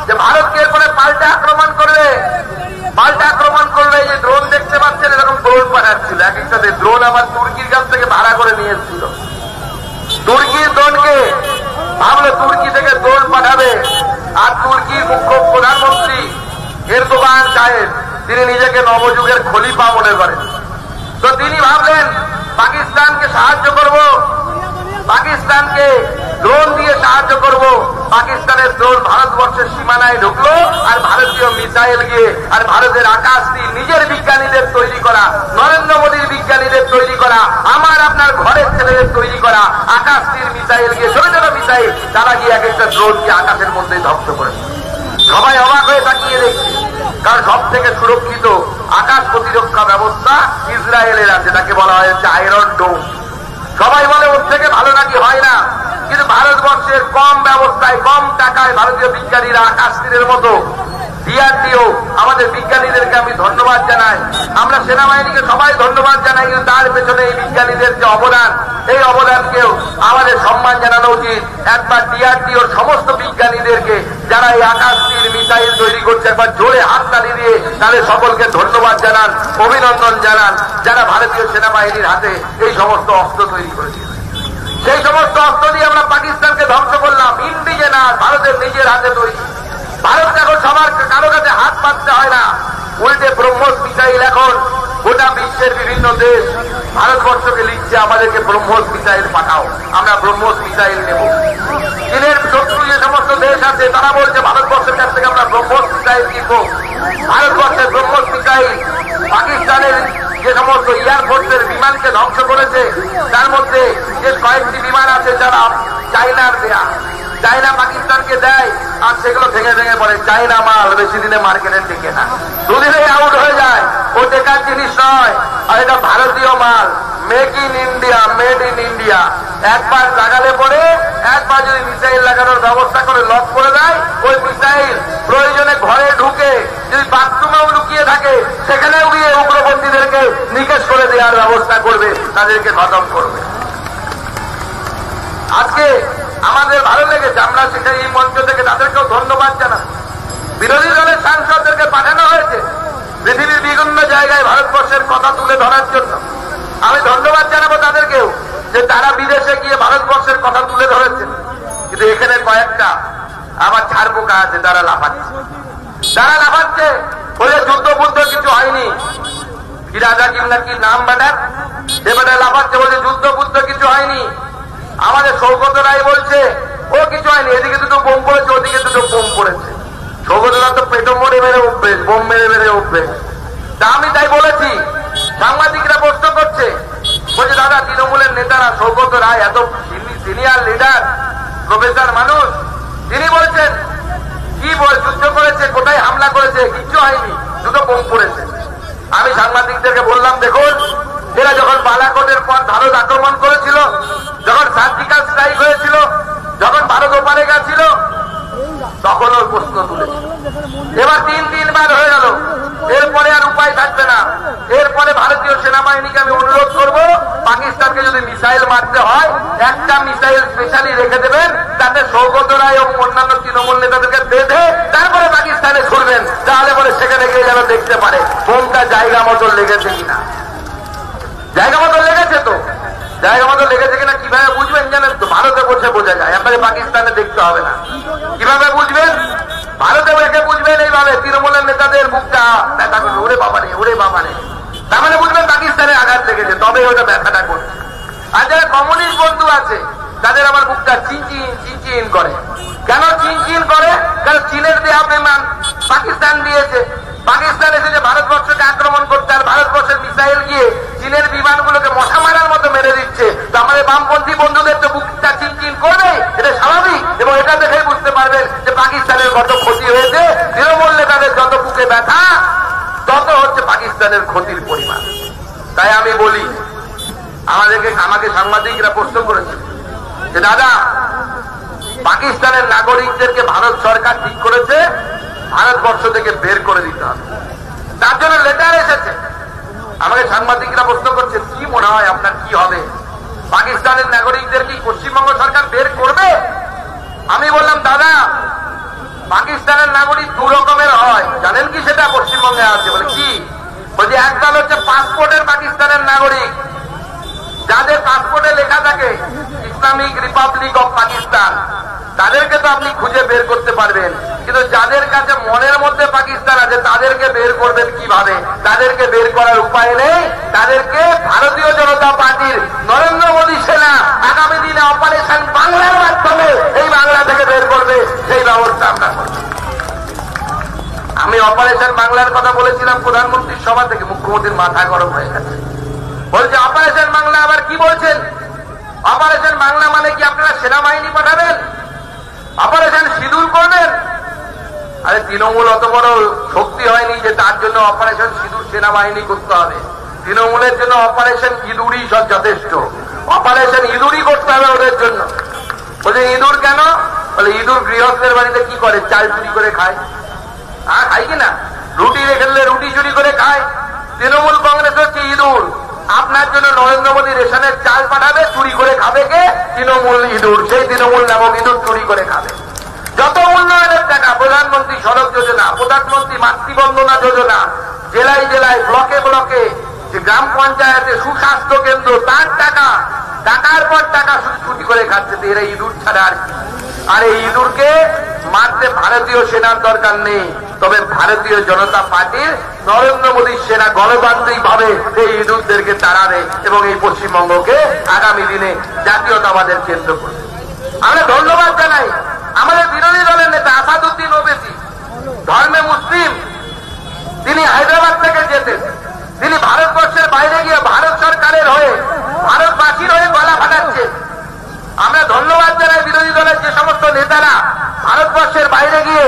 যে ভারতকে এরপরে পাল্টা আক্রমণ করবে। পাল্টা আক্রমণ করলে এই যে ড্রোন দেখতে পাচ্ছেন, এরকম ড্রোন পাঠাচ্ছিল। এক একটাতে ড্রোন আবার তুর্কির কাছ থেকে ভাড়া করে নিয়ে এসেছিল। তুর্কির ড্রোনকে ভাবলো তুর্কি থেকে ড্রোন পাঠাবে। আর তুর্কির মুখ্য প্রধানমন্ত্রী এরদোগান সাহেব, তিনি নিজেকে নবযুগের খলিফা মনে করেন। তো তিনি ভাবলেন পাকিস্তানকে সাহায্য করব, পাকিস্তানকে ড্রোন দিয়ে সাহায্য করব, পাকিস্তানের ড্রোন ভারতবর্ষের সীমানায় ঢুকলো, আর ভারতীয় মিসাইল গিয়ে, আর ভারতের আকাশ দিয়ে নিজের বিজ্ঞানীদের তৈরি করা, নরেন্দ্র মোদীর বিজ্ঞানীদের তৈরি করা, আমার আপনার ঘরের ছেলেদের তৈরি করা আকাশ তীর মিসাইল গিয়ে, ছোট ছোট মিসাইল, তারা গিয়ে এক একটা ড্রোনকে আকাশের মধ্যে ধ্বংস করেছে। সবাই অবাক হয়ে তাকিয়ে দেখছে, কারণ সব থেকে সুরক্ষিত আকাশ প্রতিরক্ষা ব্যবস্থা ইসরায়েলের আছে, তাকে বলা হয়েছে আয়রন ডোম। সবাই বলে ওর থেকে ভালো নাকি হয় না, কিন্তু ভারতবর্ষের কম ব্যবস্থায় কম টাকায় ভারতীয় বিজ্ঞানীরা আকাশ তীরের মতো ডিআরডিও আমাদের বিজ্ঞানীদেরকে আমি ধন্যবাদ জানাই, আমরা সেনাবাহিনীকে সবাই ধন্যবাদ জানাই, কিন্তু তার পেছনে এই বিজ্ঞানীদের যে অবদান, এই অবদানকেও আমাদের সম্মান জানানো উচিত। একবার ডিআরডিওর সমস্ত বিজ্ঞানীদেরকে যারা এই আকাশ তীর মিসাইল তৈরি করছে একবার জোরে হাততালি দিয়ে তাদের সকলকে ধন্যবাদ জানান, অভিনন্দন জানান, যারা ভারতীয় সেনাবাহিনীর হাতে এই সমস্ত অস্ত্র তৈরি করেছে। সেই সমস্ত অস্ত্র দিয়ে আমরা পাকিস্তানকে ধ্বংস করলাম, ইন্ডিজেনাস ভারতের নিজের হাতে তৈরি। ভারত এখন সবার কারো কাছে হাত পাততে হয় না, উল্টে ব্রহ্মোস মিসাইল এখন গোটা বিশ্বের বিভিন্ন দেশ ভারতবর্ষকে লিখছে আমাদেরকে ব্রহ্মোস মিসাইল পাঠাও, আমরা ব্রহ্মোস মিসাইল নেব। চীনের শত্রু যে সমস্ত দেশ আছে তারা বলছে ভারতবর্ষের কাছ থেকে আমরা ব্রহ্মোস মিসাইল কিনবো। ভারতবর্ষের ব্রহ্মোস মিসাইল পাকিস্তানের যে সমস্ত এয়ারফোর্সের বিমানকে ধ্বংস করেছে, তার মধ্যে যে কয়েকটি বিমান আছে যারা চাইনার দেয়া, চাইনা পাকিস্তানকে দেয়, আর সেগুলো ভেঙে ভেঙে পড়ে। চাইনা মাল বেশি দিনে মার্কেটে টেকে না, দুদিনেই আউট হয়ে যায়, ও টেকার জিনিস নয়। আর এটা ভারতীয় মাল, make in India, made in India. একবার লাগালে পরে, একবার যদি মিসাইল লাগানোর ব্যবস্থা করে লক করে দেয়, ওই মিসাইল প্রয়োজনে ঘরে ঢুকে যদি বাথরুমেও লুকিয়ে থাকে সেখানেও গিয়ে উগ্রপন্থীদেরকে নিকেশ করে দেওয়ার ব্যবস্থা করবে, তাদেরকে খতম করবে। আজকে আমাদের ভালো লেগেছে, আমরা সেটা এই মঞ্চ থেকে তাদেরকেও ধন্যবাদ জানাই। বিরোধী দলের সাংসদদেরকে পাঠানো হয়েছে পৃথিবীর বিভিন্ন জায়গায় ভারতবর্ষের কথা তুলে ধরার জন্য। আমি ধন্যবাদ জানাবো তাদেরকেও যে তারা বিদেশে গিয়ে ভারতবর্ষের কথা তুলে ধরেছেন, কিন্তু এখানে কয়েকটা আমার ছাড়পোকা আছে, তারা লাফাচ্ছে বলে যুদ্ধ বুদ্ধ কিছু হয়নি। কি রাজা কিংবা কি নাম বেটার, সে বেটা লাফাচ্ছে বলে যুদ্ধ বুদ্ধ কিছু হয়নি। আমাদের সৌগত রায় বলছে ও কিছু হয়নি, এদিকে দুটো বোম পড়েছে, ওদিকে দুটো বোম পড়েছে। সৌগত রায় তো পেটো মেরে মেরে অভ্যেস, বোম মেরে মেরে অভ্যেস। তা আমি তাই বলেছি, সাংবাদিকরা প্রশ্ন করছে, বলছে দাদা তৃণমূলের নেতারা, সৌগত রায় এত সিনিয়র লিডার, প্রফেসর মানুষ, তিনি বলছেন কি যুদ্ধ করেছে, কোথায় হামলা করেছে, কিচ্ছু হয়নি, দুটো বোম পড়েছে। আমি সাংবাদিকদেরকে বললাম দেখুন, এরা যখন বালাকোটের পর ভারত আক্রমণ করেছিল, যখন সার্জিক্যাল স্ট্রাইক হয়েছিল, যখন ভারত ওপারে গেছিল, তখন ওর প্রশ্ন তুলেছিল। এবার তিনবার হয়ে গেল, এরপরে আর উপায় থাকবে না। এরপরে ভারতীয় সেনাবাহিনীকে আমি অনুরোধ করব, পাকিস্তানকে যদি মিসাইল মারতে হয় একটা মিসাইল স্পেশালি রেখে দেবেন, তাতে সৌগত রায় এবং অন্যান্য তৃণমূল নেতাদেরকে বেঁধে তারপরে পাকিস্তানে ছুড়বেন, তাহলে পরে সেখানে গিয়ে যেন দেখতে পারে বোমটা জায়গা মতো লেগেছে কিনা। জায়গা মতো লেগেছে তো, জায়গা মতো লেগেছে কিনা কিভাবে বুঝবেন জানেন তো? ভারতে বসে বোঝা যায়, আপনাকে পাকিস্তানে দেখতে হবে না। কিভাবে বুঝবেন? ভারতে বসে বুঝবেন এইভাবে, তৃণমূলের নেতাদের বুকটা ব্যথা করবে, ওরে বাবা রে, ওরে বাবা রে, তার মানে বুঝবেন পাকিস্তানে আঘাত লেগেছে, তবে ওটা ব্যথাটা করছে। আর যারা কমিউনিস্ট বন্ধু আছে তাদের আমার বুকটা চিনচিন করে। কেন চিনচিন করে? কারণ চীনের দেয়া বিমান পাকিস্তান দিয়েছে, পাকিস্তান এসেছে ভারতবর্ষকে আক্রমণ করতে, আর ভারতবর্ষের মিসাইল গিয়ে চীনের বিমানগুলোকে মশা মারার মতো মেরে দিচ্ছে। তো আমাদের বামপন্থী বন্ধুদের তো বুকটা চিনচিন করবে, এটা স্বাভাবিক। এবং এটা দেখেই বুঝতে পারবেন যে পাকিস্তানের কত ক্ষতি হয়েছে। তৃণমূল নেতাদের যত বুকে ব্যথা, তত হচ্ছে পাকিস্তানের ক্ষতির পরিমাণ। তাই আমি বলি, আমাকে সাংবাদিকরা প্রশ্ন করেছে যে দাদা, পাকিস্তানের নাগরিকদেরকে ভারত সরকার ঠিক করেছে ভারতবর্ষ থেকে বের করে দিতে হবে, তার জন্য লেটার এসেছে। আমাকে সাংবাদিকরা প্রশ্ন করছে কি মনে হয় আপনার কি হবে, পাকিস্তানের নাগরিকদের কি পশ্চিমবঙ্গ সরকার বের করবে? আমি বললাম দাদা, পাকিস্তানের নাগরিক দু রকমের হয়, জানেন কি সেটা? পশ্চিমবঙ্গে আছে। বলে কি? বলছি একদল হচ্ছে পাসপোর্টের পাকিস্তানের নাগরিক, যাদের পাসপোর্টে লেখা থাকে ইসলামিক রিপাবলিক অফ পাকিস্তান, তাদেরকে তো আপনি খুঁজে বের করতে পারবেন, কিন্তু যাদের কাছে মনের মধ্যে পাকিস্তান আছে তাদেরকে বের করবেন কিভাবে? তাদেরকে বের করার উপায় নেই। তাদেরকে ভারতীয় জনতা পার্টির নরেন্দ্র মোদী সেনা আগামী দিনে অপারেশন বাংলার মাধ্যমে এই বাংলা থেকে বের করবে, সেই ব্যবস্থা আমরা করব। আমি অপারেশন বাংলার কথা বলেছিলাম প্রধানমন্ত্রীর সভা থেকে, মুখ্যমন্ত্রীর মাথা গরম হয়ে গেছে। বলছে অপারেশন বাংলা আবার কি বলছেন? অপারেশন বাংলা মানে কি আপনারা সেনাবাহিনী পাঠাবেন? অপারেশন সিঁদুর করবেন? আরে তৃণমূল অত বড় শক্তি হয়নি যে তার জন্য অপারেশন সিঁদুর সেনাবাহিনী করতে হবে। তৃণমূলের জন্য অপারেশন ইঁদুরই সব যথেষ্ট। অপারেশন ইঁদুরই করতে হবে ওদের জন্য। বলছে ইঁদুর কেন? বলে ইঁদুর গৃহস্থের বাড়িতে কি করে? চাল চুরি করে খায়। আর খাই কিনা? রুটি রেখে দিলে রুটি চুরি করে খায়। তৃণমূল কংগ্রেস হচ্ছে ইঁদুর। আপনার জন্য নরেন্দ্র মোদী রেশনের চাল পাঠাবে, চুরি করে খাবে কে? তৃণমূল ইঁদুর। সেই তৃণমূল নামক ইঁদুর চুরি করে খাবে। যত উন্নয়নের টাকা, প্রধানমন্ত্রী সড়ক যোজনা, প্রধানমন্ত্রী মাতৃবন্দনা যোজনা, জেলায় জেলায় ব্লকে ব্লকে যে গ্রাম পঞ্চায়েতে সুস্বাস্থ্য কেন্দ্র, তার টাকা, টাকার পর টাকা চুরি করে খাচ্ছে। এরা ইঁদুর ছাড়া আর কি? আর এই ইঁদুরকে মারতে ভারতীয় সেনার দরকার নেই, তবে ভারতীয় জনতা পার্টির নরেন্দ্র মোদীর সেনা গণতান্ত্রিক ভাবে এই ইঁদুরদেরকে তাড়াবে এবং এই পশ্চিমবঙ্গকে আগামী দিনে জাতীয়তাবাদের কেন্দ্র করবে। আমরা ধন্যবাদ জানাই আমাদের বিরোধী দলের নেতা আসাদুদ্দিন ওবেসি, ধর্মে মুসলিম, তিনি হায়দ্রাবাদ থেকে যেতেন। তিনি ভারতবর্ষের বাইরে গিয়ে ভারত সরকারের হয়ে, ভারতবাসীর হয়ে গলা ফাটাচ্ছেন। আমরা ধন্যবাদ জানাই বিরোধী দলের যে সমস্ত নেতারা ভারতবর্ষের বাইরে গিয়ে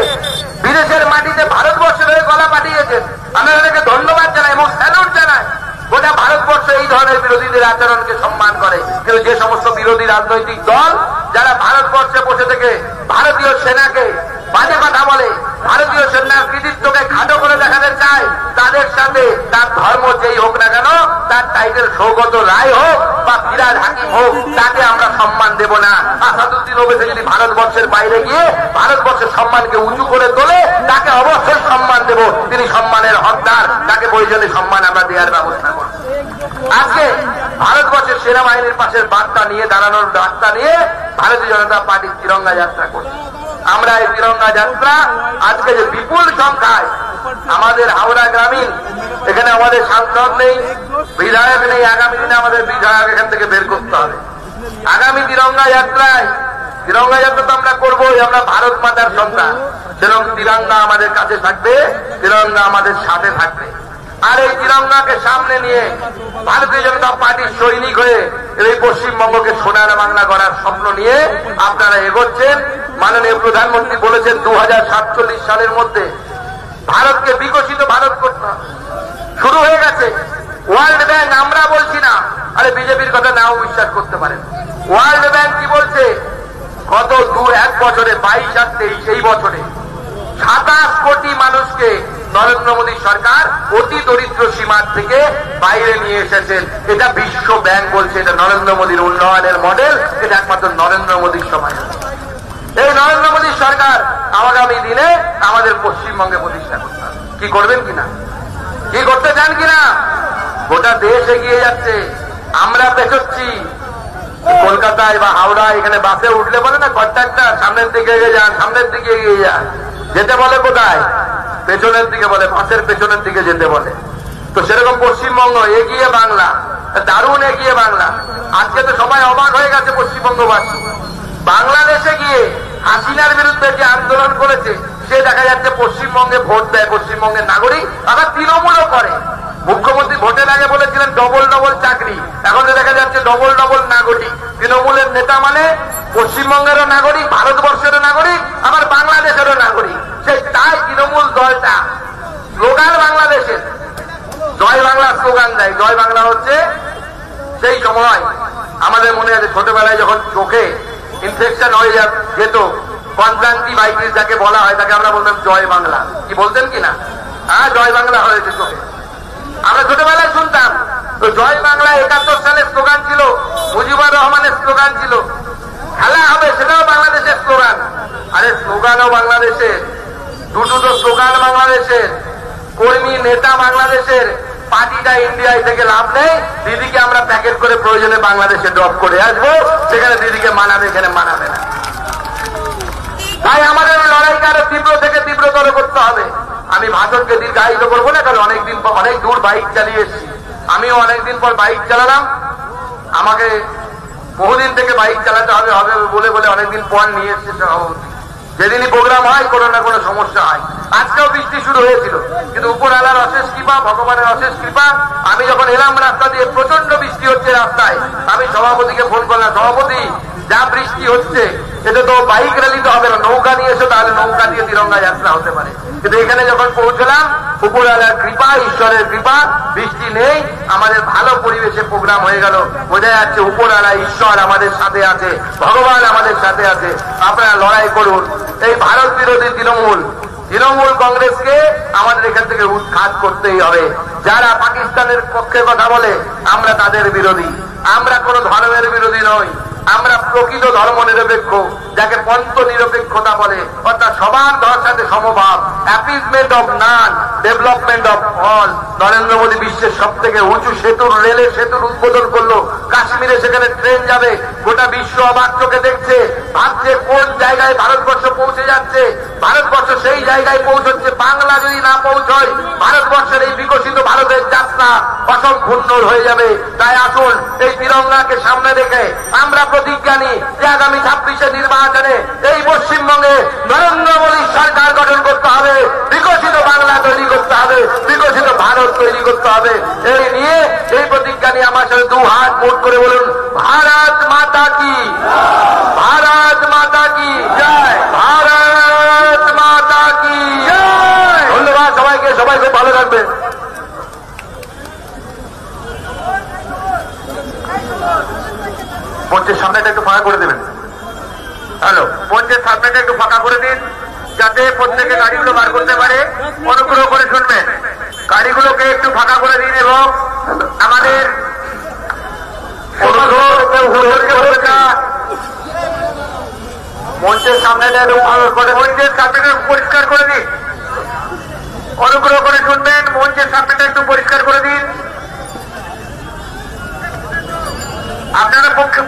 বিদেশের মাটিতে ভারতবর্ষের হয়ে গলা পাঠিয়েছেন। আমরা তাদেরকে ধন্যবাদ জানাই এবং স্যালুট জানাই। গোটা ভারতবর্ষ এই ধরনের বিরোধীদের আচরণকে সম্মান করে। কিন্তু যে সমস্ত বিরোধী রাজনৈতিক দল যারা ভারতবর্ষে বসে থেকে ভারতীয় সেনাকে বাজে কথা বলে, ভারতীয় সেনার কৃতিত্বকে খাটো করে দেখাতে চায়, তাদের সাথে তার ধর্ম যেই হোক না কেন, তার টাইটেল সৌগত রায় হোক বা ফিরাজ হাকিম হোক, তাকে আমরা সম্মান দেব না। আসাদুদ্দিন ওবেসি যদি ভারতবর্ষের বাইরে গিয়ে ভারতবর্ষের সম্মানকে উঁচু করে তোলে, তাকে অবশ্যই সম্মান দেব। তিনি সম্মানের হকদার, তাকে প্রয়োজনে সম্মান আমরা দেওয়ার ব্যবস্থা করব। আজকে ভারতবর্ষের সেনাবাহিনীর পাশের বার্তা নিয়ে দাঁড়ানোর বার্তা নিয়ে ভারতীয় জনতা পার্টি তিরঙ্গা যাত্রা করছে। আমরা এই তিরঙ্গা যাত্রা আজকে যে বিপুল সংখ্যায় আমাদের হাওড়া গ্রামীণ, এখানে আমাদের সাংসদ নেই, বিধায়ক নেই, আগামী দিনে আমাদের বিধায়ক এখান থেকে বের করতে হবে। আগামী তিরঙ্গা যাত্রায়, তিরঙ্গা যাত্রা তো আমরা করবোই, আমরা ভারত মাতার সন্তান, সেরকম তিরঙ্গা আমাদের কাছে থাকবে, তিরঙ্গা আমাদের সাথে থাকবে। আর এই তিরঙ্গাকে সামনে নিয়ে ভারতীয় জনতা পার্টির সৈনিক হয়ে এই পশ্চিমবঙ্গকে সোনার বাংলা করার স্বপ্ন নিয়ে আপনারা এগোচ্ছেন। মাননীয় প্রধানমন্ত্রী বলেছেন 2047 সালের মধ্যে ভারতকে বিকশিত ভারত করতে হবে। শুরু হয়ে গেছে ওয়ার্ল্ড ব্যাংক, আমরা বলছি না, আরে বিজেপির কথা নাও বিশ্বাস করতে পারেন। ওয়ার্ল্ড ব্যাংক কি বলছে? গত 1 বছরে 22 আর 23 এই বছরে 27 কোটি মানুষকে নরেন্দ্র মোদী সরকার অতি দরিদ্র সীমার থেকে বাইরে নিয়ে এসেছেন। এটা বিশ্ব ব্যাংক বলছে, এটা নরেন্দ্র মোদীর উন্নয়নের মডেল, এটা একমাত্র নরেন্দ্র মোদীর সময়। এই নরেন্দ্র মোদীর সরকার আগামী দিনে আমাদের পশ্চিমবঙ্গে প্রতিষ্ঠা করতে হবে। কি করবেন কিনা? কি করতে চান কিনা? গোটা দেশ এগিয়ে যাচ্ছে, আমরা পেছোচ্ছি। কলকাতায় বা হাওড়ায় এখানে বাসে উঠলে বলে না কন্ট্রাক্টর সামনের দিকে এগিয়ে যান, সামনের দিকে এগিয়ে যান। যেতে বলে কোথায়? পেছনের দিকে বলে, বাসের পেছনের দিকে যেতে বলে। তো সেরকম পশ্চিমবঙ্গ এগিয়ে বাংলা, দারুণ এগিয়ে বাংলা। আজকে তো সবাই অবাক হয়ে গেছে পশ্চিমবঙ্গবাসী। বাংলাদেশে গিয়ে হাসিনার বিরুদ্ধে যে আন্দোলন করেছে, সে দেখা যাচ্ছে পশ্চিমবঙ্গে ভোট দেয়, পশ্চিমবঙ্গের নাগরিক, আবার তৃণমূলও করে। মুখ্যমন্ত্রী ভোটের আগে বলেছিলেন ডবল ডবল চাকরি, এখন দেখা যাচ্ছে ডবল ডবল নাগরিক। তৃণমূলের নেতা মানে পশ্চিমবঙ্গেরও নাগরিক, ভারতবর্ষেরও নাগরিক, আবার বাংলাদেশেরও নাগরিক। সেই তাই তৃণমূল দলটা স্লোগান বাংলাদেশের জয় বাংলা স্লোগান দেয়। জয় বাংলা হচ্ছে সেই সময় আমাদের মনে আছে ছোটবেলায় যখন চোখে ইনফেকশন হয়ে যেত, কনজাংটিভাইটিস যাকে বলা হয়, তাকে আমরা বলতাম জয় বাংলা। কি বলতেন কিনা? হ্যাঁ, জয় বাংলা হয়েছে চোখে। আমরা ছোটবেলায় শুনতাম। তো জয় বাংলা 71 সালের স্লোগান ছিল, মুজিবুর রহমানের স্লোগান ছিল। খেলা হবে সেটাও বাংলাদেশের স্লোগান। আরে স্লোগানও বাংলাদেশের, দুটো স্লোগান বাংলাদেশের, কর্মী নেতা বাংলাদেশের, পার্টিটা ইন্ডিয়ায় থেকে লাভ নেই। দিদিকে আমরা প্যাকেট করে প্রয়োজনে বাংলাদেশে ড্রপ করে আসবো, সেখানে দিদিকে মানাবে, এখানে মানাবে না। তাই আমাদের লড়াইকে আরো তীব্র থেকে তীব্রতর করতে হবে। আমি ভাষণকে দীর্ঘায়িত করবো না, কারণ অনেকদিন পর অনেক দূর বাইক চালিয়ে এসেছি। আমিও অনেকদিন পর বাইক চালালাম। আমাকে বহুদিন থেকে বাইক চালাতে হবে হবে বলে বলে অনেকদিন পর নিয়ে এসছে সভাপতি। যেদিনই প্রোগ্রাম হয় কোনো না কোনো সমস্যা হয়। আজকেও বৃষ্টি শুরু হয়েছিল, কিন্তু উপরওয়ালার অশেষ কৃপা, ভগবানের অশেষ কৃপা। আমি যখন এলাম রাস্তা দিয়ে, প্রচন্ড বৃষ্টি হচ্ছে রাস্তায়। আমি সভাপতিকে ফোন করলাম, সভাপতি যা বৃষ্টি হচ্ছে এতে তো বাইক র্যালিতে হবে না, নৌকা নিয়ে এসো, তাহলে নৌকা দিয়ে তিরঙ্গা যাত্রা হতে পারে। কিন্তু এখানে যখন পৌঁছলাম, উপরওয়ালার কৃপা, ঈশ্বরের কৃপা, বৃষ্টি নেই, আমাদের ভালো পরিবেশে প্রোগ্রাম হয়ে গেল। বোঝা যাচ্ছে উপরওয়ালা ঈশ্বর আমাদের সাথে আছে, ভগবান আমাদের সাথে আছে। আপনারা লড়াই করুন। এই ভারত বিরোধী তৃণমূল কংগ্রেসকে আমাদের এখান থেকে উৎখাত করতেই হবে। যারা পাকিস্তানের পক্ষে কথা বলে আমরা তাদের বিরোধী। আমরা কোন ধর্মের বিরোধী নই, আমরা প্রকৃত ধর্ম নিরপেক্ষ, যাকে পন্থ নিরপেক্ষতা বলে, অর্থাৎ সবার সাথে সমভাব, appeasement of none, development of all. Narendra Modi বিশ্বের সব থেকে উঁচু রেলের সেতুর উদ্বোধন করলো। কাশ্মীরে সেখানে ট্রেন যাবে, গোটা বিশ্ব অবাক চোখে দেখছে, ভাবছে কোন জায়গায় ভারতবর্ষ পৌঁছে যাচ্ছে। ভারতবর্ষ সেই জায়গায় পৌঁছচ্ছে। বাংলা যদি না পৌঁছয়, ভারতবর্ষের এই বিকশিত ভারতের যাত্রা অসম্পূর্ণ হয়ে যাবে। তাই আসুন, এই তিরঙ্গাকে সামনে রেখে আমরা প্রতিজ্ঞা নিই যে আগামী 26 নির্বাচনে এই পশ্চিমবঙ্গে নরেন্দ্র মোদীর সরকার গঠন করতে হবে, বিকশিত বাংলা তৈরি করতে হবে, বিকশিত ভারত তৈরি করতে হবে। এই নিয়ে, এই প্রতিজ্ঞা নিয়ে আমার সাথে দু হাত মুঠ করে বলুন, ভারত মাতা কি, ভারত মাতা কি জয়, ভারত মাতা কি জয়। ধন্যবাদ সবাইকে, সবাই খুব ভালো থাকবে। মঞ্চের সামনেটা একটু ফাঁকা করে দেবেন। হ্যালো, মঞ্চের সামনেটা একটু ফাঁকা করে দিন, যাতে প্রত্যেকে গাড়িগুলো বার করতে পারে। অনুগ্রহ করে শুনবেন, গাড়িগুলোকে একটু ফাঁকা করে দিন। এবং আমাদের মঞ্চের সামনেটা একটু পরিষ্কার করে দিন। অনুগ্রহ করে শুনবেন, মঞ্চের সামনেটা একটু পরিষ্কার করে দিন। আপনারা পক্ষে